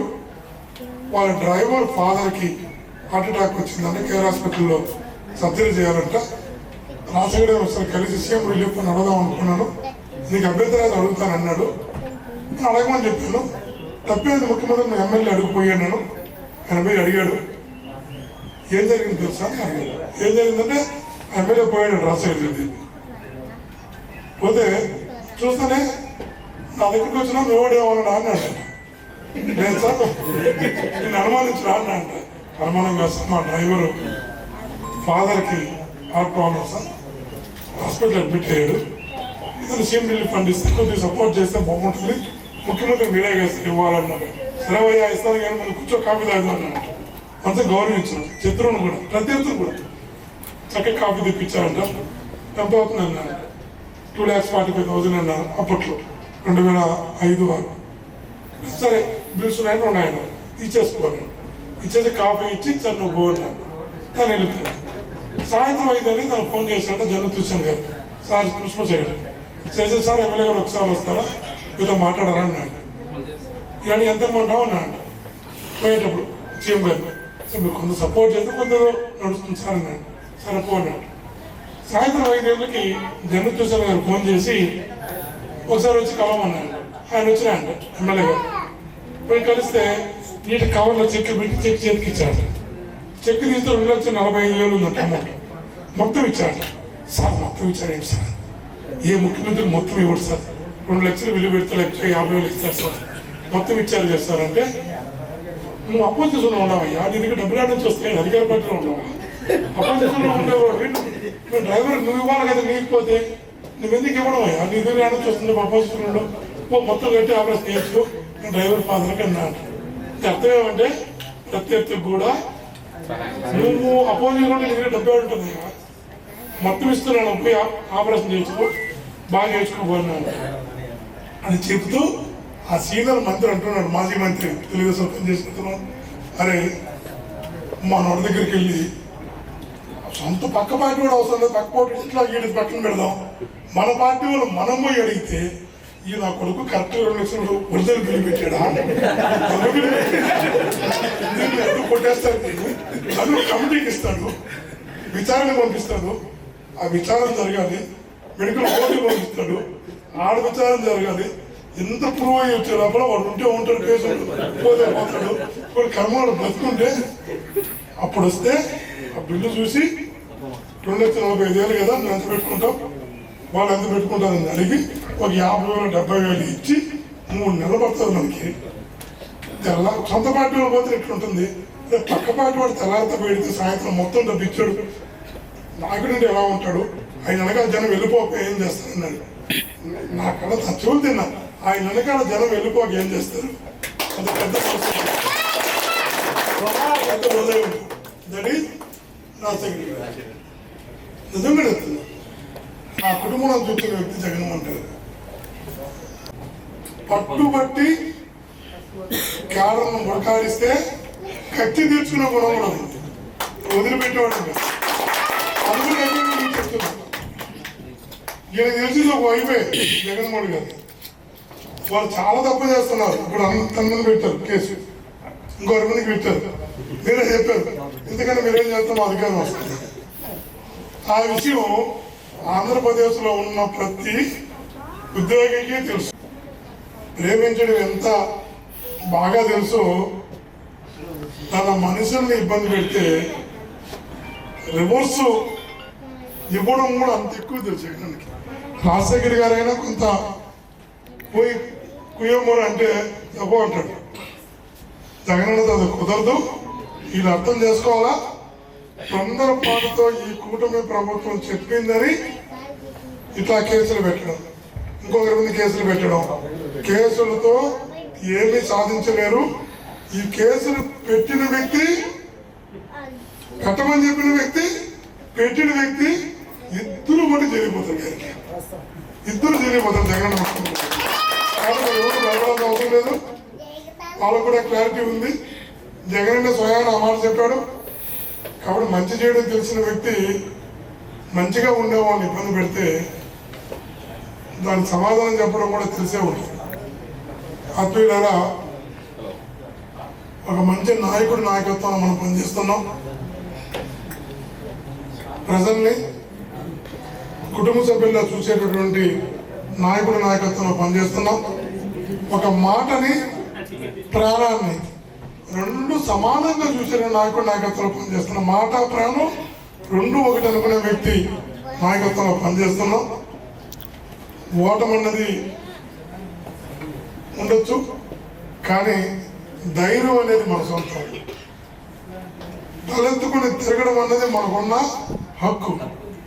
వాళ్ళ డ్రైవర్ ఫాదర్కి హార్ట్ అటాక్ వచ్చిందని కేర్ హాస్పిటల్లో సర్జరీ చేయాలంట. రాజశేఖర్ ఒకసారి కలిసి సీఎం రిలీఫ్ అని అడగదాం అనుకున్నాను, నీకు అభ్యంతరాలు అడుగుతాను అన్నాడు. నేను అడగమని చెప్పాను. తప్పేది ముఖ్యమంత్రి నువ్వు ఎమ్మెల్యే అడుగుపోయాను. ఆయన పోయి అడిగాడు, ఏం జరిగింది తెలుసా అని అడిగాడు. ఏం జరిగిందంటే ఎమ్మెల్యే పోయాడు రాజశేఖర్ రెడ్డి. పోతే చూస్తేనే నా దగ్గరికి వచ్చినా నువ్వుడేమన్నా అన్నాడు. నేను సార్ నేను అనుమానించిన అన్నా అంట. అనుమానం కాదు సార్, మా డ్రైవరు ఫాదర్కి heart problem sir, hospital admit అయ్యాడు. ఇతను సీఎం రిలీఫ్ ఫండ్ ఇస్తే కొద్దిగా సపోర్ట్ చేస్తే బాగుంటుంది, ముఖ్యమంత్రి మీరే వేస్తే ఇవ్వాలన్నాడు. సరేవయ్యా ఇస్తాను కానీ మనం కూర్చో కాఫీ తాగుతాం అన్నాడు. అంతా గౌరవించారు. చిత్రం కూడా ప్రత్యర్థులు కూడా చక్కగా కాఫీ తెప్పించారంట. ఎంత అవుతుంది అన్నారు, 2,45,000 అన్నారు అప్పట్లో, 2005 వరకు. సరే బిల్స్ ఉన్నాయన్న ఇచ్చేసుకోవాలి. ఇచ్చేసి కాఫీ ఇచ్చి సార్ నువ్వు పోన్నాను. తను వెళ్ళిపోయాను. సాయంత్రం 5 తను ఫోన్ చేశాడు జగన్ గారు, సార్ క్రిస్మస్ అయ్యాడు. చేసి సార్ ఎమ్మెల్యే గారు ఒకసారి వస్తారా మీతో మాట్లాడారా అన్నాడు. ఇలాంటి ఎంత ఇమ్మంటావు అన్నాడు. పోయేటప్పుడు సీఎం గారు సార్ మీరు కొంత సపోర్ట్ చేస్తే కొంత నడుస్తుంది సార్ అన్నాడు. సరే పో అన్నాడు. సాయంత్రం 5 జగన్ గారు ఫోన్ చేసి ఒకసారి వచ్చి కలవమన్నాడు. ఆయన వచ్చినాయంట ఎమ్మెల్యే గారు. పోయి కలిస్తే నీటి కవర్లో చెక్ పెట్టి చెక్ చేతికి ఇచ్చాడు. చెక్ తీస్తే 2,45,000 ఉందంట అమౌంట్. మొత్తం ఇచ్చాడు. సార్ మొత్తం ఇచ్చారేంటి సార్, ఏ ముఖ్యమంత్రి మొత్తం ఇవ్వడు సార్, 2 లక్షలు విలువ పెడితే 50,000 ఇస్తారు సార్, మొత్తం ఇచ్చారు కదా సార్ అంటే, నువ్వు అపోజిషన్లో ఉన్నావయ్యా, నీ దగ్గర డబ్బులు నుంచి వస్తాయి, అధికార పార్టీలో ఉన్నావా, అపోజిషన్లో ఉండేవాడు నువ్వు డ్రైవర్ నువ్వు ఇవ్వాలి కదా, నీకపోతే నువ్వెందుకు ఇవ్వడం అయ్యా, నీ దగ్గర నుంచి వస్తుంది అపోజిషన్లో మొత్తం కట్టి ఆపరేషన్ చేయొచ్చు డ్రైవర్ ఫాదర్కి అన్నా. అర్థం ఏమంటే ప్రత్యర్థికి కూడా నువ్వు అపోజిషన్ నీ దగ్గర డబ్బే ఉంటుంది, మొత్తం ఇస్తున్నాను పోయి ఆపరేషన్ చేసుకో, బాగా నేర్చుకోబోన్నాను అని చెబుతూ ఆ సీనియర్ మంత్రి అంటున్నాడు, మాజీ మంత్రి తెలుగుదేశం పనిచేస్తున్నాడు, అరే మా నోటి దగ్గరికి వెళ్ళి సొంత పక్క పార్టీ కూడా అవసరం లేదు, పక్క పార్టీ ఇట్లా వీడి పక్కన పెడదాం, మన పార్టీ వాళ్ళు మనం పోయి అడిగితే ఈ నా కొడుకు కరెక్ట్ 2 లక్షలు ఒరిజినల్ బిల్లు పెట్టాడా, ఎందుకు కొట్టేస్తాడు, అది కమిటీకి ఇస్తాడు, విచారణ పంపిస్తాడు, ఆ విచారణ జరగాలి, మెడికల్ బోర్డు పంపిస్తాడు, ఆడ విచారణ జరగాలి, ఎంత ప్రూవ్ అయ్యి వచ్చే లోపల వాడు ఉంటే ఉంటాడు, కేసు పోతే పోతాడు, ఇప్పుడు కర్మలు బ్రతుకుంటే అప్పుడు వస్తే ఆ బిల్లు చూసి 2,45,000 కదా నేను ఎంత పెట్టుకుంటాం, వాళ్ళు ఎంత పెట్టుకుంటారని అడిగి ఒక 50,000 70,000 ఇచ్చి 3 నెలలు పడుతుంది మనకి. సొంత పార్టీ వాళ్ళు పోతే ఎట్లుంటుంది, పక్క పార్టీ వాడు తెల్లారితో పెడితే సాయంత్రం మొత్తం డబ్బు ఇచ్చాడు, నాయకుడు ఎలా ఉంటాడు, ఆయన వెనకాల జనం వెళ్ళిపోక ఏం చేస్తారన్నాడు. నా కళ తచ్చులు తిన్నా, ఆయన వెనకాల జనం వెళ్ళిపోక ఏం చేస్తారు, అది పెద్ద సమస్య, పెద్ద హృదయం. That is Rajasekhar. నిజంగా చెప్తున్నా, నా కుటుంబంలో చూస్తున్న వ్యక్తి జగన్మోహన్ రెడ్డి. పట్టుబట్టి కేడర్ను ముడకాడిస్తే కత్తి తీర్చుకునే గుణం కూడా ఉంది, వదిలిపెట్టేవాడు అందుకే చెప్తున్నా. ఈయన తెలిసింది ఒక వైపే జగన్మోహన్ గారు, వాళ్ళు చాలా తప్పు చేస్తున్నారు. ఇప్పుడు అంతమంది పెట్టారు కేసు, ఇంకో 2 మందికి పెట్టారు, మీరే చెప్పారు, ఎందుకంటే మీరేం చేస్తాం అధికారం వస్తుంది. ఆ విషయం ఆంధ్రప్రదేశ్లో ఉన్న ప్రతి ఉద్యోగికి తెలుసు, ప్రేమించడం ఎంత బాగా తెలుసు. తన మనుషుల్ని ఇబ్బంది పెడితే రివర్స్ ఇవ్వడం కూడా అంత ఎక్కువ తెలుసు. రాజశేఖర్ గారైనా కొంత పోయి కుయ్యమూరు అంటే తప్పు అంటాడు, జగనన్నతో అది కుదరదు, ఇది అర్థం చేసుకోవాలా, తొందరపాటుతో ఈ కూటమి ప్రభుత్వం చెప్పిందని ఇట్లా కేసులు పెట్టడం. ఇంకొకరి మీద కేసులు పెట్టడం, కేసులతో ఏమీ సాధించలేరు. ఈ కేసులు పెట్టిన వ్యక్తి, పెట్టమని చెప్పిన వ్యక్తి, పెట్టిన వ్యక్తి ఇద్దరు కూడా జరిగిపోతారు. గారికి ఇద్దరు జరిగిపోతారు. జగన్ ముఖ్యమంత్రి కాబట్టి ఎవరు భయపడాల్సిన అవసరం లేదు. వాళ్ళకు కూడా క్లారిటీ ఉంది. జగన్ స్వయాన ఆ మాట చెప్పాడు. కాబట్టి మంచి చేయడం తెలిసిన వ్యక్తి మంచిగా ఉండేవాళ్ళని ఇబ్బంది పెడితే దానికి సమాధానం చెప్పడం కూడా తెలిసే ఉంటుంది. అట్లా ఒక మంచి నాయకుడి నాయకత్వం మనం పనిచేస్తున్నాం. ప్రజల్ని కుటుంబ సభ్యుల్లో చూసేటటువంటి నాయకుడి నాయకత్వంలో పనిచేస్తున్నాం. ఒక మాటని, ప్రాణాన్ని రెండు సమానంగా చూసే నాయకుడి నాయకత్వంలో పనిచేస్తున్నాం. మాట ప్రాణం రెండు ఒకటి అనుకునే వ్యక్తి నాయకత్వంలో పనిచేస్తున్నాం. ఓటమి అన్నది ఉండొచ్చు, కానీ ధైర్యం అనేది మన సొంతం. తలెత్తుకుని తిరగడం అన్నది మనకున్న హక్కు.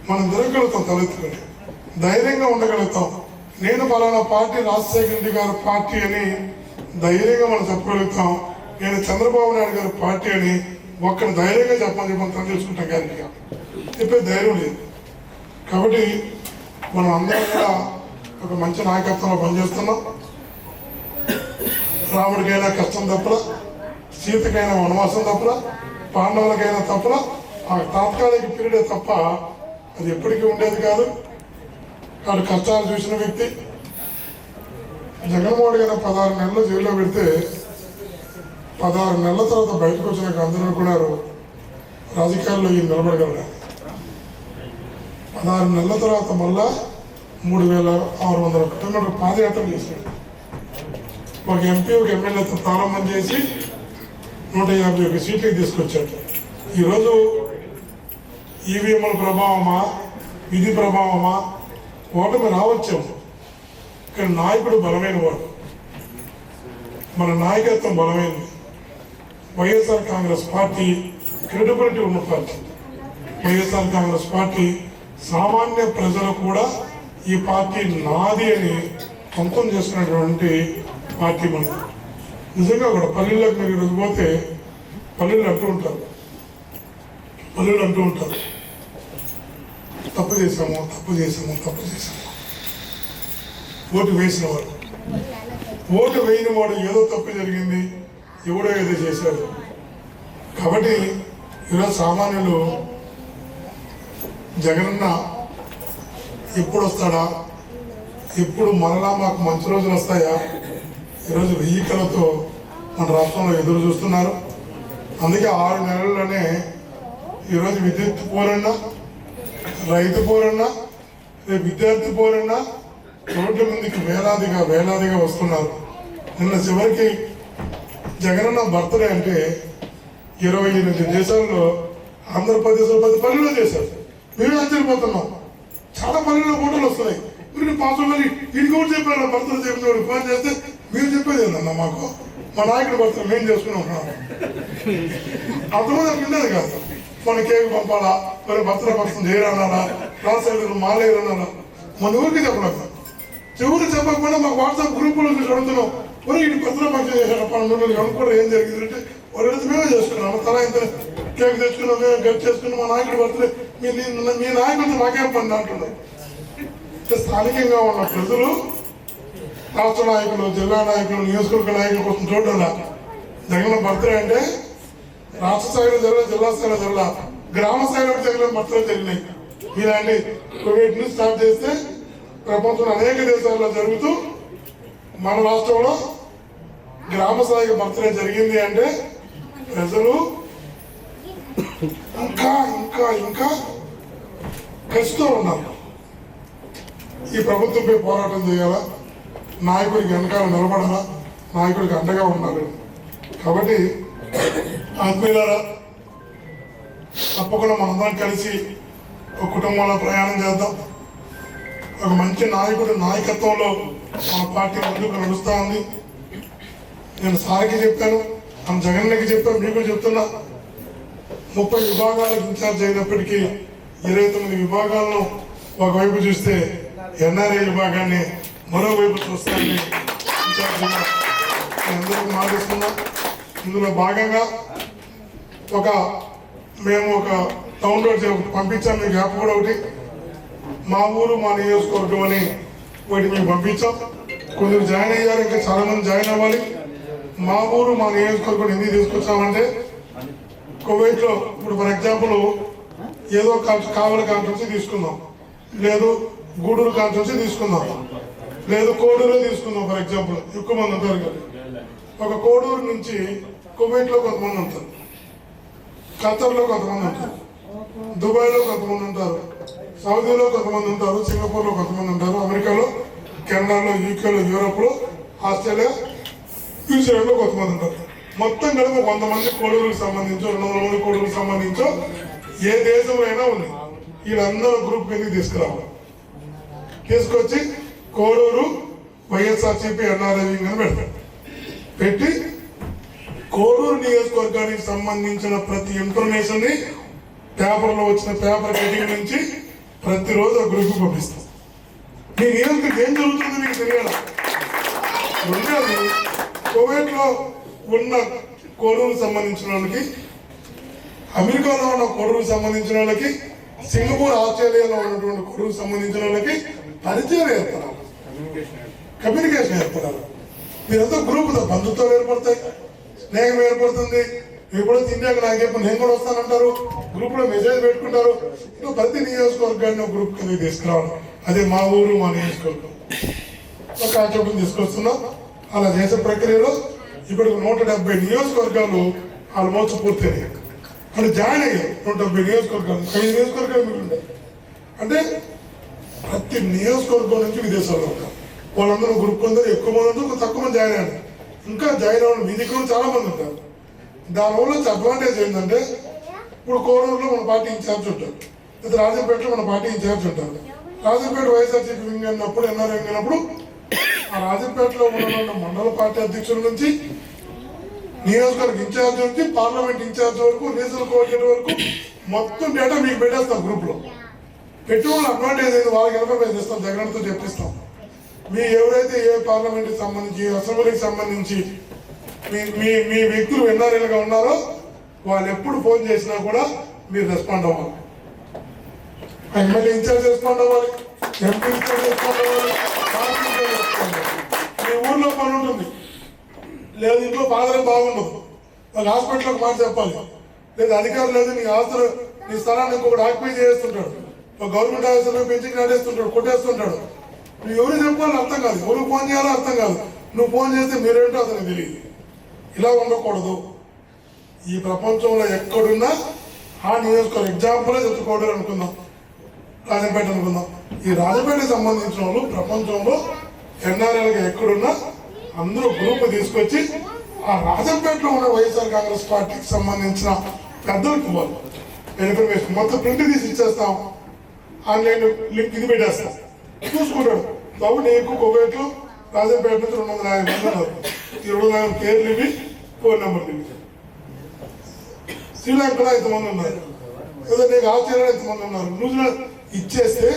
మనం తిరగలుగుతాం, తలెత్తుకుని ధైర్యంగా ఉండగలుగుతాం. నేను పలానా పార్టీ రాజశేఖర రెడ్డి గారి పార్టీ అని ధైర్యంగా మనం చెప్పగలుగుతాం. నేను చంద్రబాబు నాయుడు గారి పార్టీ అని ఒక్కరు ధైర్యంగా చెప్పని మనం తెలుసుకుంటాం. గారికి చెప్పే ధైర్యం లేదు. కాబట్టి మనం అందరం కూడా ఒక మంచి నాయకత్వంలో పనిచేస్తున్నాం. రాముడికైనా కష్టం తప్పలా, సీతకైనా వనవాసం తప్పలా, పాండవులకైనా తప్పలా. ఆ తాత్కాలిక పీరియడే తప్ప అది ఎప్పటికీ ఉండేది కాదు. వాడు కష్టాలు చూసిన వ్యక్తి. జగన్మోహన్ గారు 16 నెలలు జైల్లో పెడితే 16 నెలల తర్వాత బయటకు వచ్చినాక అందరూ అనుకున్నారు రాజకీయాల్లో ఈయన నిలబడగలరా. 16 నెలల తర్వాత మళ్ళా 3600 కిలోమీటర్ల పాదయాత్ర చేశాడు. ఒక ఎంపీ, ఒక ఎమ్మెల్యేతో ప్రారంభం చేసి 151 సీట్లకు తీసుకొచ్చాడు. ఈరోజు ఈవీఎంల ప్రభావమా, విధి ప్రభావమా, ఓటమి రావచ్చు. కానీ నాయకుడు బలమైన వాడు, మన నాయకత్వం బలమైనది. వైఎస్ఆర్ కాంగ్రెస్ పార్టీ క్రెడిబిలిటీ ఉన్న పార్టీ. వైఎస్ఆర్ కాంగ్రెస్ పార్టీ సామాన్య ప్రజలు కూడా ఈ పార్టీ నాది అని సొంతం చేసుకున్నటువంటి పార్టీ మనకి. నిజంగా కూడా పల్లెల్లోకి మీరు ఈరోజు పోతే పల్లెలు అంటూ ఉంటారు, తప్పు చేసాము, ఓటు వేసిన వాడు, ఓటు వేయని వాడు ఏదో తప్పు జరిగింది, ఎవడో ఏదో చేశాడు. కాబట్టి ఈరోజు సామాన్యులు జగనన్న ఎప్పుడు వస్తాడా, ఎప్పుడు మరలా మాకు మంచి రోజులు వస్తాయా, ఈరోజు 1000 కళతో మన రాష్ట్రంలో ఎదురు చూస్తున్నారు. అందుకే 6 నెలల్లోనే ఈరోజు విద్యుత్ పోరన్నా, రైతు పోరన్నా, రేపు విద్యార్థి పోరన్నా రోడ్ల ముందుకి వేలాదిగా వస్తున్నారు. నిన్న చివరికి జగనన్న బర్త్డే అంటే 28 దేశాల్లో ఆంధ్రప్రదేశ్లో 10 పల్లెల్లో చేశారు. మేమే ఆశ్చర్యపోతున్నాం. చాలా పల్లెల్లో ఫోటోలు వస్తున్నాయి. మీరు పాసోమని ఇంకోటి చెప్పారు, బర్త్డే చెప్పిన ఫోన్ చేస్తే మీరు చెప్పేది ఏందన్నా, మాకు మా నాయకుడు బర్త్డే మేము చేసుకుని ఉంటున్నాం. అంతమంది ఉండేది కాదు. మన కేక్ పంపాలా, మరి బర్త్డే ఫంక్షన్ చేయరన్నారా, రాజశేఖర్ మాలేరన్నారా, మన ఊరికి చెప్పలేదు. ఎవరు చెప్పకపోయినా మాకు వాట్సాప్ గ్రూపులో చూసి అడుగుతున్నాం. మరి ఇటు బర్త్డే ఫంక్షన్ చేశారు 12 రోజులు అనుకోవడం ఏం జరిగిందంటే వాడు అడిగితే మేమే చేసుకున్నాము. తల ఇంత కేక్ తెచ్చుకున్నాం, మేము గట్ చేసుకున్నాం. మా నాయకుడు బర్త్డే మీ నాయకుడితో మాకేం పని అంటున్నారు. స్థానికంగా ఉన్న ప్రజలు రాష్ట్ర నాయకులు, జిల్లా నాయకులు, నియోజకవర్గ నాయకుల కోసం చూడాల. జగన్ బర్త్డే అంటే రాష్ట్ర స్థాయిలో జరగ, జిల్లా స్థాయిలో జరగ, గ్రామ స్థాయిలో జగన్ బర్త్డే జరిగినాయి. ఇలాంటి కోవిడ్ ని స్టార్ట్ చేస్తే ప్రపంచంలో అనేక దేశాల్లో జరుగుతూ మన రాష్ట్రంలో గ్రామ స్థాయికి బర్త్డే జరిగింది అంటే ప్రజలు ఇంకా కష్టంతో ఉన్నారు. ఈ ప్రభుత్వంపై పోరాటం చేయాలా, నాయకుడికి వెనకాల నిలబడాలా, నాయకుడికి అండగా ఉండాలి. కాబట్టి ఆత్మీయులారా, తప్పకుండా మనందరం కలిసి ఒక కుటుంబంలో ప్రయాణం చేద్దాం. ఒక మంచి నాయకుడి నాయకత్వంలో మన పార్టీ ముందుకు నడుస్తూ ఉంది. నేను సార్కి చెప్పాను, మన జగన్కి చెప్పాను, మీకు చెప్తున్నా. 30 విభాగాలకు ఇన్ఛార్జ్ అయినప్పటికీ 29 విభాగాలను ఒకవైపు చూస్తే ఎన్ఆర్ఐ విభాగాన్ని మరోవైపు చూస్తానని ఇన్ఛార్జిగా అందరికీ మాటిస్తున్నాం. ఇందులో భాగంగా మేము ఒక టౌన్ రోడ్ పంపించాం. మీకు యాప్ కూడా ఒకటి మా ఊరు మా నియోజకవర్గం అని ఒకటి మేము పంపించాం. కొందరు జాయిన్ అయ్యారు, ఇంకా చాలా మంది జాయిన్ అవ్వాలి. మా ఊరు మా నియోజకవర్గం ఎందుకు తీసుకొచ్చామంటే కువైట్లో ఇప్పుడు ఫర్ ఎగ్జాంపుల్ ఏదో కావలి కాన్ఫరెన్స్ తీసుకుందాం, లేదు గూడూరు కాన్ఫరెన్స్ తీసుకుందాం, లేదు కోడూరు తీసుకుందాం. ఫర్ ఎగ్జాంపుల్ ఎక్కువ మంది ఉంటారు కదా. ఒక కోడూరు నుంచి కువైట్లో కొంతమంది ఉంటారు, ఖతర్లో కొంతమంది ఉంటారు, దుబాయ్లో కొంతమంది ఉంటారు, సౌదీలో కొంతమంది ఉంటారు, సింగపూర్లో కొంతమంది ఉంటారు, అమెరికాలో, కెనడాలో, యూకేలో, యూరోప్లో, ఆస్ట్రేలియా, న్యూజిలాండ్లో కొంతమంది ఉంటారు. మొత్తం కలిపి 100 మంది కోడూరుకు సంబంధించో 200 మంది కోడూరుకు సంబంధించో ఏ దేశంలో అయినా ఉంది. వీళ్ళందరూ గ్రూప్ కిందకి తీసుకురావాలి. తీసుకొచ్చి కోడూరు వైఎస్ఆర్సీపీ ఎన్ఆర్ఐ అని పెడతారు. పెట్టి కోడూరు నియోజకవర్గానికి సంబంధించిన ప్రతి ఇన్ఫర్మేషన్ ని పేపర్లో వచ్చిన పేపర్ కటింగ్ నుంచి ప్రతిరోజు ఆ గ్రూప్ పంపిస్తాం. మీ నియోజకవర్గం ఏం జరుగుతుందో మీకు తెలియాలి. రెండోది కువైట్లో ఉన్న కోడూరుకు సంబంధించిన వాళ్ళకి, అమెరికాలో ఉన్న కోడూరుకు సంబంధించిన వాళ్ళకి, సింగపూర్ ఆస్ట్రేలియాలో ఉన్నటువంటి కోడూరుకు సంబంధించిన వాళ్ళకి పరిచయం ఏర్పడాలి, కమ్యూనికేషన్ ఏర్పడాలి. మీరంతా గ్రూప్ బంధుత్వాలు ఏర్పడతాయి, స్నేహం ఏర్పడుతుంది. ఎప్పుడైతే ఇండియాకి నాకు చెప్పి నేను కూడా వస్తానంటారు, గ్రూప్ లో మెసేజ్ పెట్టుకుంటారు. ఇంకా ప్రతి నియోజకవర్గాన్ని గ్రూప్ కింద తీసుకురావాలి. అదే మా ఊరు మా నియోజకవర్గం ఒక కాన్సెప్ట్ తీసుకొస్తున్నాం. అలా చేసే ప్రక్రియలో ఇప్పుడు 170 నియోజకవర్గాలు ఆల్మోస్ట్ పూర్తయినాయి. అంటే జాయిన్ అయ్యాయి 170 నియోజకవర్గాలు. 5 నియోజకవర్గాలు మీరు ఉంటాయి. అంటే ప్రతి నియోజకవర్గం నుంచి విదేశాల్లో ఉంటారు. వాళ్ళందరూ గ్రూప్ అందరూ ఎక్కువ మంది ఉంటారు, తక్కువ మంది జాయిన్ అయ్యారు. ఇంకా జాయిన్ అవ్వడం మీ దగ్గర చాలా మంది ఉంటారు. దానివల్ల అడ్వాంటేజ్ ఏంటంటే ఇప్పుడు కోడూరులో మన పార్టీ ఇన్ఛార్జ్ ఉంటారు, లేదా రాజంపేటలో మన పార్టీ ఇన్ఛార్జ్ ఉంటారు. రాజంపేట వైఎస్ఆర్సీపీ వింగ్ అన్నప్పుడు ఎన్ఆర్ఐ అన్నప్పుడు ఆ రాజంపేటలో ఉన్న మండల పార్టీ అధ్యక్షుల నుంచి, నియోజకవర్గ ఇన్ఛార్జ్ నుంచి, పార్లమెంట్ ఇన్ఛార్జ్ వరకు, రీజనల్ కోఆర్డినేటర్ వరకు మొత్తం డేటా మీకు పెట్టేస్తాం. గ్రూప్ లో పెట్టి వాళ్ళ అడ్వాంటేజ్ అయింది, వాళ్ళకి ఇన్ఫర్మేషన్ ఇస్తాం, జగన్తో చెప్పిస్తాం. మీ ఎవరైతే ఏ పార్లమెంట్కి సంబంధించి, అసెంబ్లీకి సంబంధించి మీ వ్యక్తులు ఎన్ఆర్ఐలుగా ఉన్నారో వాళ్ళు ఎప్పుడు ఫోన్ చేసినా కూడా మీరు రెస్పాండ్ అవ్వాలి. ఎమ్మెల్యే ఇన్ఛార్జ్ రెస్పాండ్ అవ్వాలి, ఎంపీ ఇన్ఛార్జ్ రెస్పాండ్ అవ్వాలి, మీ ఊర్లో పని ఉంటుంది, లేదు ఇంట్లో బాధలు బాగుండదు, వాళ్ళ హాస్పిటల్కి మాట చెప్పాలి, లేదా అధికారులు లేదు నీ ఆస్తులు నీ స్థలాన్ని ఇంకొకటి ఆక్యుపై చేస్తుంటాడు, ఒక గవర్నమెంట్ ఆఫీసర్లో పెంచి నడేస్తుంటాడు, కొట్టేస్తుంటాడు. నువ్వు ఎవరు చెప్పాలో అర్థం కాదు, ఎవరు ఫోన్ చేయాలో అర్థం కాదు. నువ్వు ఫోన్ చేస్తే మీరేంటో అతనికి తెలియదు. ఇలా ఉండకూడదు. ఈ ప్రపంచంలో ఎక్కడున్నా ఆ నియోజకవర్గం ఎగ్జాంపుల్ చెప్పుకోవడం అనుకుందాం, రాజంపేట అనుకుందాం. ఈ రాజంపేటకి సంబంధించిన వాళ్ళు ప్రపంచంలో ఎన్ఆర్ఐలుగా ఎక్కడున్నా అందరూ గ్రూప్ తీసుకొచ్చి ఆ రాజంపేటలో ఉన్న వైఎస్ఆర్ కాంగ్రెస్ పార్టీకి సంబంధించిన పెద్దలకు ఇవ్వాలి ఇన్ఫర్మేషన్. మొత్తం ప్రింట్ తీసి ఇచ్చేస్తాం, ఆన్లైన్ లింక్ ఇది పెట్టేస్తాం, చూసుకుంటాడు. బాబు నీకు కువైట్లో రాజంపేట నుంచి 250 మంది ఉన్నారు, 24 పేర్లు ఇవి, ఫోన్ నెంబర్లు ఇవి. శ్రీలంకలో ఇంతమంది ఉన్నారు, లేదా నీకు ఆస్ట్రేలియాలో ఇంతమంది ఉన్నారు. న్యూజిలాండ్ ఇచ్చేస్తే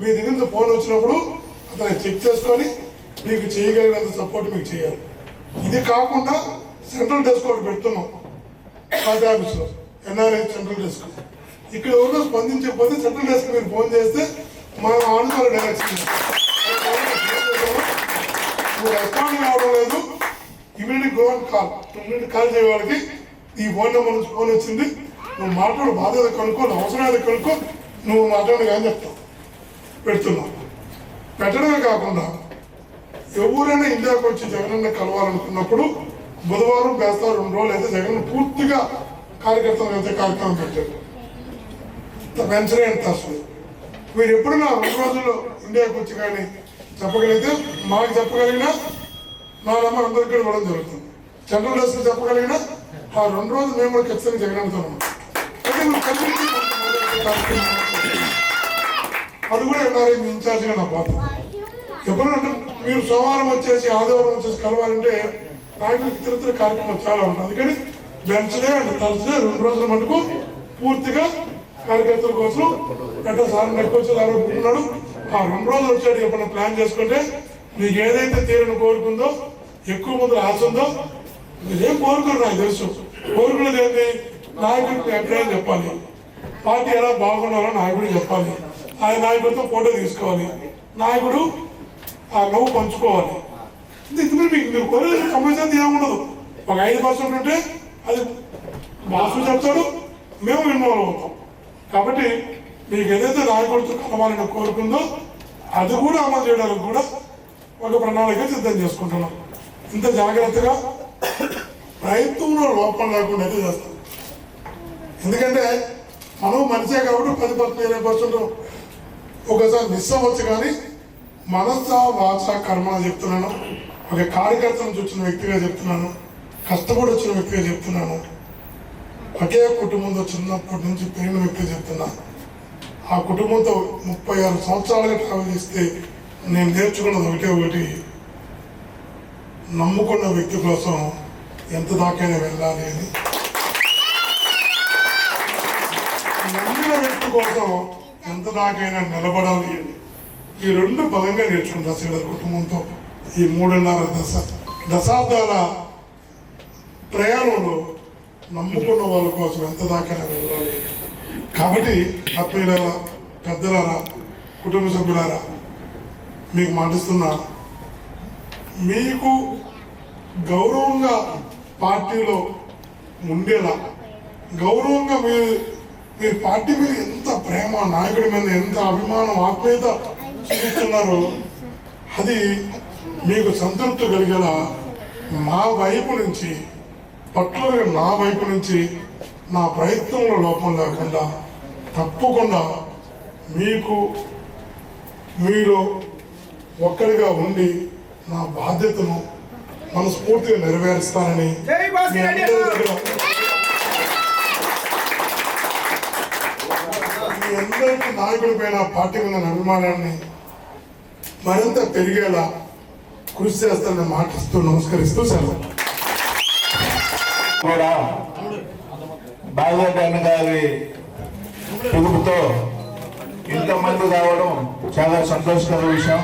మీ దగ్గర ఫోన్ వచ్చినప్పుడు అతను చెక్ చేసుకొని మీకు చేయగలిగినంత సపోర్ట్ మీకు చేయాలి. ఇది కాకుండా సెంట్రల్ డెస్క్ ఒకటి పెడుతున్నాం పార్టీ ఆఫీస్లో, ఎన్ఆర్ఐ సెంట్రల్ డెస్క్. ఇక్కడ ఎవరిలో స్పందించకపోతే సెంట్రల్ డెస్క్ మీరు ఫోన్ చేస్తే మనం ఆన్సర్ డైరెక్షన్ నువ్వు రెస్పాండ్ కావడం లేదు, immediate go and call. Immediate call చేయ వాళ్ళకి ఈ ఫోన్ నెంబర్ నుంచి ఫోన్ వచ్చింది, నువ్వు మాట్లాడు, బాధ్యత కనుక్కో, అవసరాలు కనుక్కో, నువ్వు మాట్లాడు కానీ చెప్తావు. పెడుతున్నావు. పెట్టడమే కాకుండా ఎవరైనా ఇండియాకి వచ్చి జగనన్న కలవాలనుకున్నప్పుడు బుధవారం బేస్తారు 2 రోజులు అయితే జగన్ పూర్తిగా కార్యకర్తలు అయితే కార్యక్రమం పెట్టారు. వెంచరే అండ్ తస్సు మీరు ఎప్పుడైనా 2 రోజుల్లో ఇండియాకి వచ్చి కానీ చెప్పగలిగితే మాకు చెప్పగలిగినా నా నమ్మకం అందరికీ ఇవ్వడం జరుగుతుంది. సెంట్రల్ డెస్క్ చెప్పగలిగినా ఆ 2 రోజులు మేము కూడా ఖచ్చితంగా జగనన్నతో ఉన్నాం. అది కూడా ఎన్ఆర్ఐ మీ ఇన్ఛార్జిగా నా బాధ. ఎప్పుడంటే మీరు సోమవారం వచ్చేసి ఆదివారం వచ్చేసి కలవాలంటే నాయకులు ఇతర కార్యక్రమం చాలా ఉంటుంది. అందుకని వెంటనే అండ్ తరచుగా 2 రోజుల మటుకు పూర్తిగా కార్యకర్తల కోసం సార్ నెక్కొచ్చి ఉన్నాడు. ఆ 2 రోజులు వచ్చాడు ఎప్పుడైనా ప్లాన్ చేసుకుంటే మీకు ఏదైతే తీరని కోరుకుందో, ఎక్కువ మంది ఆశ ఉందో, మీరేం కోరుకోరు నాకు తెలుసు. కోరుకునేది ఏంటి? నాయకుడికి అభిప్రాయం చెప్పాలి, పార్టీ ఎలా బాగుండాలో నాయకుడు చెప్పాలి, ఆ నాయకుడితో ఫోటో తీసుకోవాలి, నాయకుడు ఆ నవ్వు పంచుకోవాలి. ఇందుకు మీకు మీరు కోరేది కంపల్సరీ ఏముండదు. ఒక 5% ఉంటే అది బాసు చెప్తాడు, మేము ఇన్వాల్వ్ అవుతాం. కాబట్టి మీకు ఏదైతే నాయకుడితో కలవాలని కోరుకుందో అది కూడా అమలు చేయడానికి కూడా ఒక ప్రణాళిక సిద్ధం చేసుకుంటున్నాం. ఇంత జాగ్రత్తగా ప్రయత్నంలో లోపం లేకుండా అయితే చేస్తాం. ఎందుకంటే మనం మనిషే కాబట్టి 10% 20% ఒకసారి మిస్ అవ్వచ్చు. కానీ మనస వాచ కర్మ చెప్తున్నాను, ఒక కార్యకర్త నుంచి వచ్చిన వ్యక్తిగా చెప్తున్నాను, కష్టపడి వచ్చిన వ్యక్తిగా చెప్తున్నాను, ఒకే కుటుంబంతో చిన్నప్పటి నుంచి పెరిగిన వ్యక్తిగా చెప్తున్నా. ఆ కుటుంబంతో 36 సంవత్సరాలుగా ట్రావెల్ చేస్తే నేను నేర్చుకున్నది ఒకటి, నమ్ముకున్న వ్యక్తి కోసం ఎంత దాకైనా వెళ్ళాలి అని, నమ్మిన వ్యక్తి కోసం ఎంత దాకైనా నిలబడాలి అని ఈ 2 బలంగా నేర్చుకుంటా శ్రీధర్ కుటుంబంతో. ఈ 3.5 దశాబ్దాల ప్రయాణంలో నమ్ముకున్న వాళ్ళ కోసం ఎంత దాకైనా వెళ్ళాలి. కాబట్టి ఆత్మీయులారా, పెద్దలారా, కుటుంబ సభ్యులారా, మీకు మాటిస్తున్నా, మీకు గౌరవంగా పార్టీలో ఉండేలా, గౌరవంగా మీరు పార్టీ మీద ఎంత ప్రేమ, నాయకుడి మీద ఎంత అభిమానం, ఆత్మీయత చూపిస్తున్నారో అది మీకు సంతృప్తి కలిగేలా మా వైపు నుంచి, పట్టుదలగా నా వైపు నుంచి నా ప్రయత్నంలో లోపం లేకుండా తప్పకుండా మీకు మీలో ఒక్కడిగా ఉండి నా బాధ్యతను మనస్ఫూర్తిగా నెరవేరుస్తానని మీ అందరి దగ్గర, మీ అందరికీ నాయకుడి పైన, పార్టీ మీద అభిమానాన్ని మరింత పెరిగేలా కృషి చేస్తానని మాటిస్తూ నమస్కరిస్తూ సెలవు. కూడా బాగోట గారి పిలుపుతో ఇంతమంది రావడం చాలా సంతోషకర విషయం.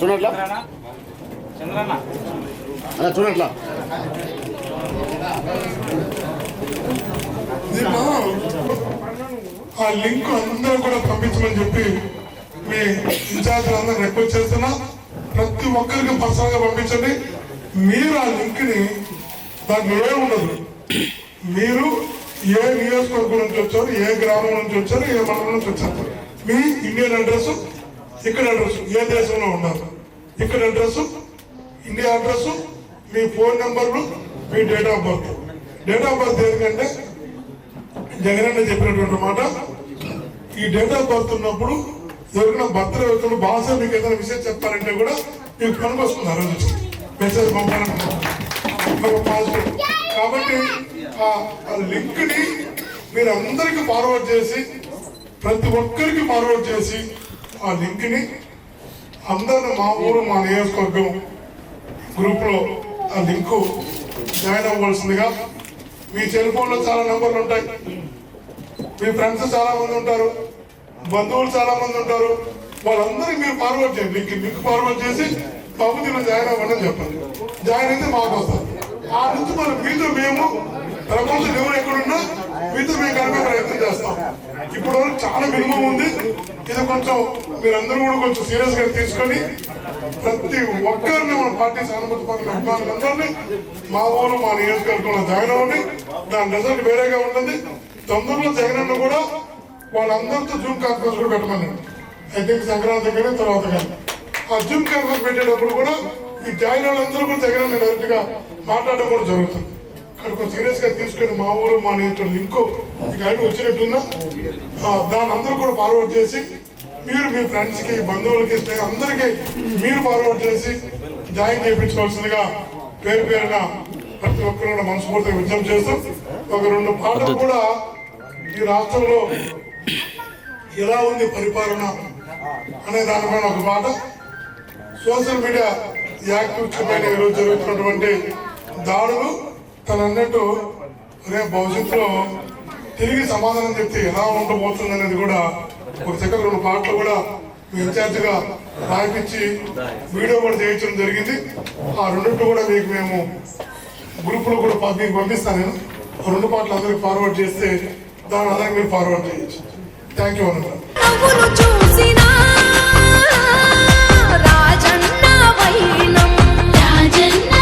చూడట్లా చూడట్లా ఆ లింక్ అందరూ కూడా పంపించమని చెప్పి మీ ఇన్ఛార్జ్ అందరూ రిక్వెస్ట్ చేస్తున్నా. ప్రతి ఒక్కరికి పర్సనల్ గా పంపించండి. మీరు ఆ లింక్ ని, దాంట్లో ఏముండదు, మీరు ఏ నియోజకవర్గం నుంచి వచ్చారు, ఏ గ్రామం నుంచి వచ్చారు, ఏ మండలం నుంచి వచ్చారు, మీ ఇండియన్ అడ్రస్, ఇక్కడ అడ్రస్, ఏ దేశంలో ఉన్నారు, ఇక్కడ అడ్రస్, ఇండియా అడ్రస్, మీ ఫోన్ నెంబర్లు, మీ date of birth. Date of birth ఎందుకంటే జగనన్న చెప్పినటువంటి మాట, ఈ డేట్ ఆఫ్ బర్త్ ఉన్నప్పుడు ఎవరికైనా బర్త్డే వ్యక్తులు భాష మీకు ఏదైనా విషయం చెప్పాలంటే కూడా మీకు పనికొస్తుంది. ఆ రోజు మెసేజ్ పంపాలంటే పాజిటివ్. కాబట్టి ఆ లింక్ ని మీరు అందరికి ఫార్వర్డ్ చేసి, ప్రతి ఒక్కరికి ఫార్వర్డ్ చేసి ఆ లింక్ ని అందరిని మా ఊరు, మా నియోజకవర్గం గ్రూప్ లో ఆ లింకు జాయిన్ అవ్వాల్సిందిగా. మీ సెల్ ఫోన్ లో చాలా నెంబర్లు ఉంటాయి, మీ ఫ్రెండ్స్ చాలా మంది ఉంటారు, బంధువులు చాలా మంది ఉంటారు, వాళ్ళందరికీ మీరు ఫార్వర్డ్ చేయండి. లింక్ ఫార్వర్డ్ చేసి బాబు దీన్ని జాయిన్ అవ్వండి అని చెప్పండి. జాయిన్ అయితే మాకు వస్తారు. ఆ నుంచి మనం మీతో మేము ప్రపంచం ఎవరు ఎక్కడున్నా మీతో మేము కలిపే ప్రయత్నం చేస్తాం. ఇప్పుడు చాలా మినిమం ఉంది. ఇది కొంచెం మీరందరూ కూడా కొంచెం సీరియస్ గా తీసుకొని ప్రతి ఒక్కరిని మన పార్టీ సానుభూతి పనుల అభిమానులందరినీ మా ఊరు, మా నియోజకవర్గంలో జాయిన్ అవ్వండి. దాని రిజల్ట్ వేరేగా ఉంటుంది. తొందరలో జగనన్న కూడా వాళ్ళందరితో జూమ్ కాన్ఫరెన్స్ కూడా పెట్టమని, ఐ థింక్ సంక్రాంతి కానీ తర్వాత కానీ ఆ జూమ్ కాన్ఫరెన్స్ పెట్టేటప్పుడు కూడా ఈ జాయిన్ వాళ్ళందరూ కూడా జగనన్న డైరెక్ట్ గా మాట్లాడడం కూడా జరుగుతుంది. అక్కడ కొంచెం సీరియస్ గా తీసుకొని మా ఊరు, మా నియోజకవర్గం లింకు ఇక అన్ని వచ్చినట్టున్నా దాన్ని అందరూ కూడా ఫార్వర్డ్ చేసి, మీరు మీ ఫ్రెండ్స్ కి, బంధువులకి, అందరికీ మీరు ఫార్వర్డ్ చేసి జాయిన్ చేయించుకోవాల్సిందిగా పేరు పేరున ప్రతి ఒక్కరు కూడా మనస్ఫూర్తిగా విజ్ఞప్తి చేస్తూ, ఒక 2 పాటలు కూడా ఈ రాష్ట్రంలో ఎలా ఉంది పరిపాలన అనే దానిపైన ఒక పాట, సోషల్ మీడియా యాక్టివిస్ట్ పైన ఈరోజు జరుగుతున్నటువంటి దాడులు, తను అన్నట్టు రేపు భవిష్యత్తులో తిరిగి సమాధానం చెప్తే ఎలా ఉండబోతుంది అనేది కూడా ఒక చక్కగా 2 పాటలు కూడా మీ ఇన్ఛార్జిగా రాయిపించి వీడియో కూడా చేయించడం జరిగింది. ఆ రెండింటి కూడా మీకు మేము గ్రూపులో కూడా మీకు పంపిస్తాను. నేను ఆ 2 పాటలు అందరికి ఫార్వర్డ్ చేస్తే దాని ఆధారంగా మీరు ఫార్వర్డ్ చేయొచ్చు. థ్యాంక్ యూ అన్నమాట. నవ్వులు చూసినా రాజన్న వైనం రాజన్న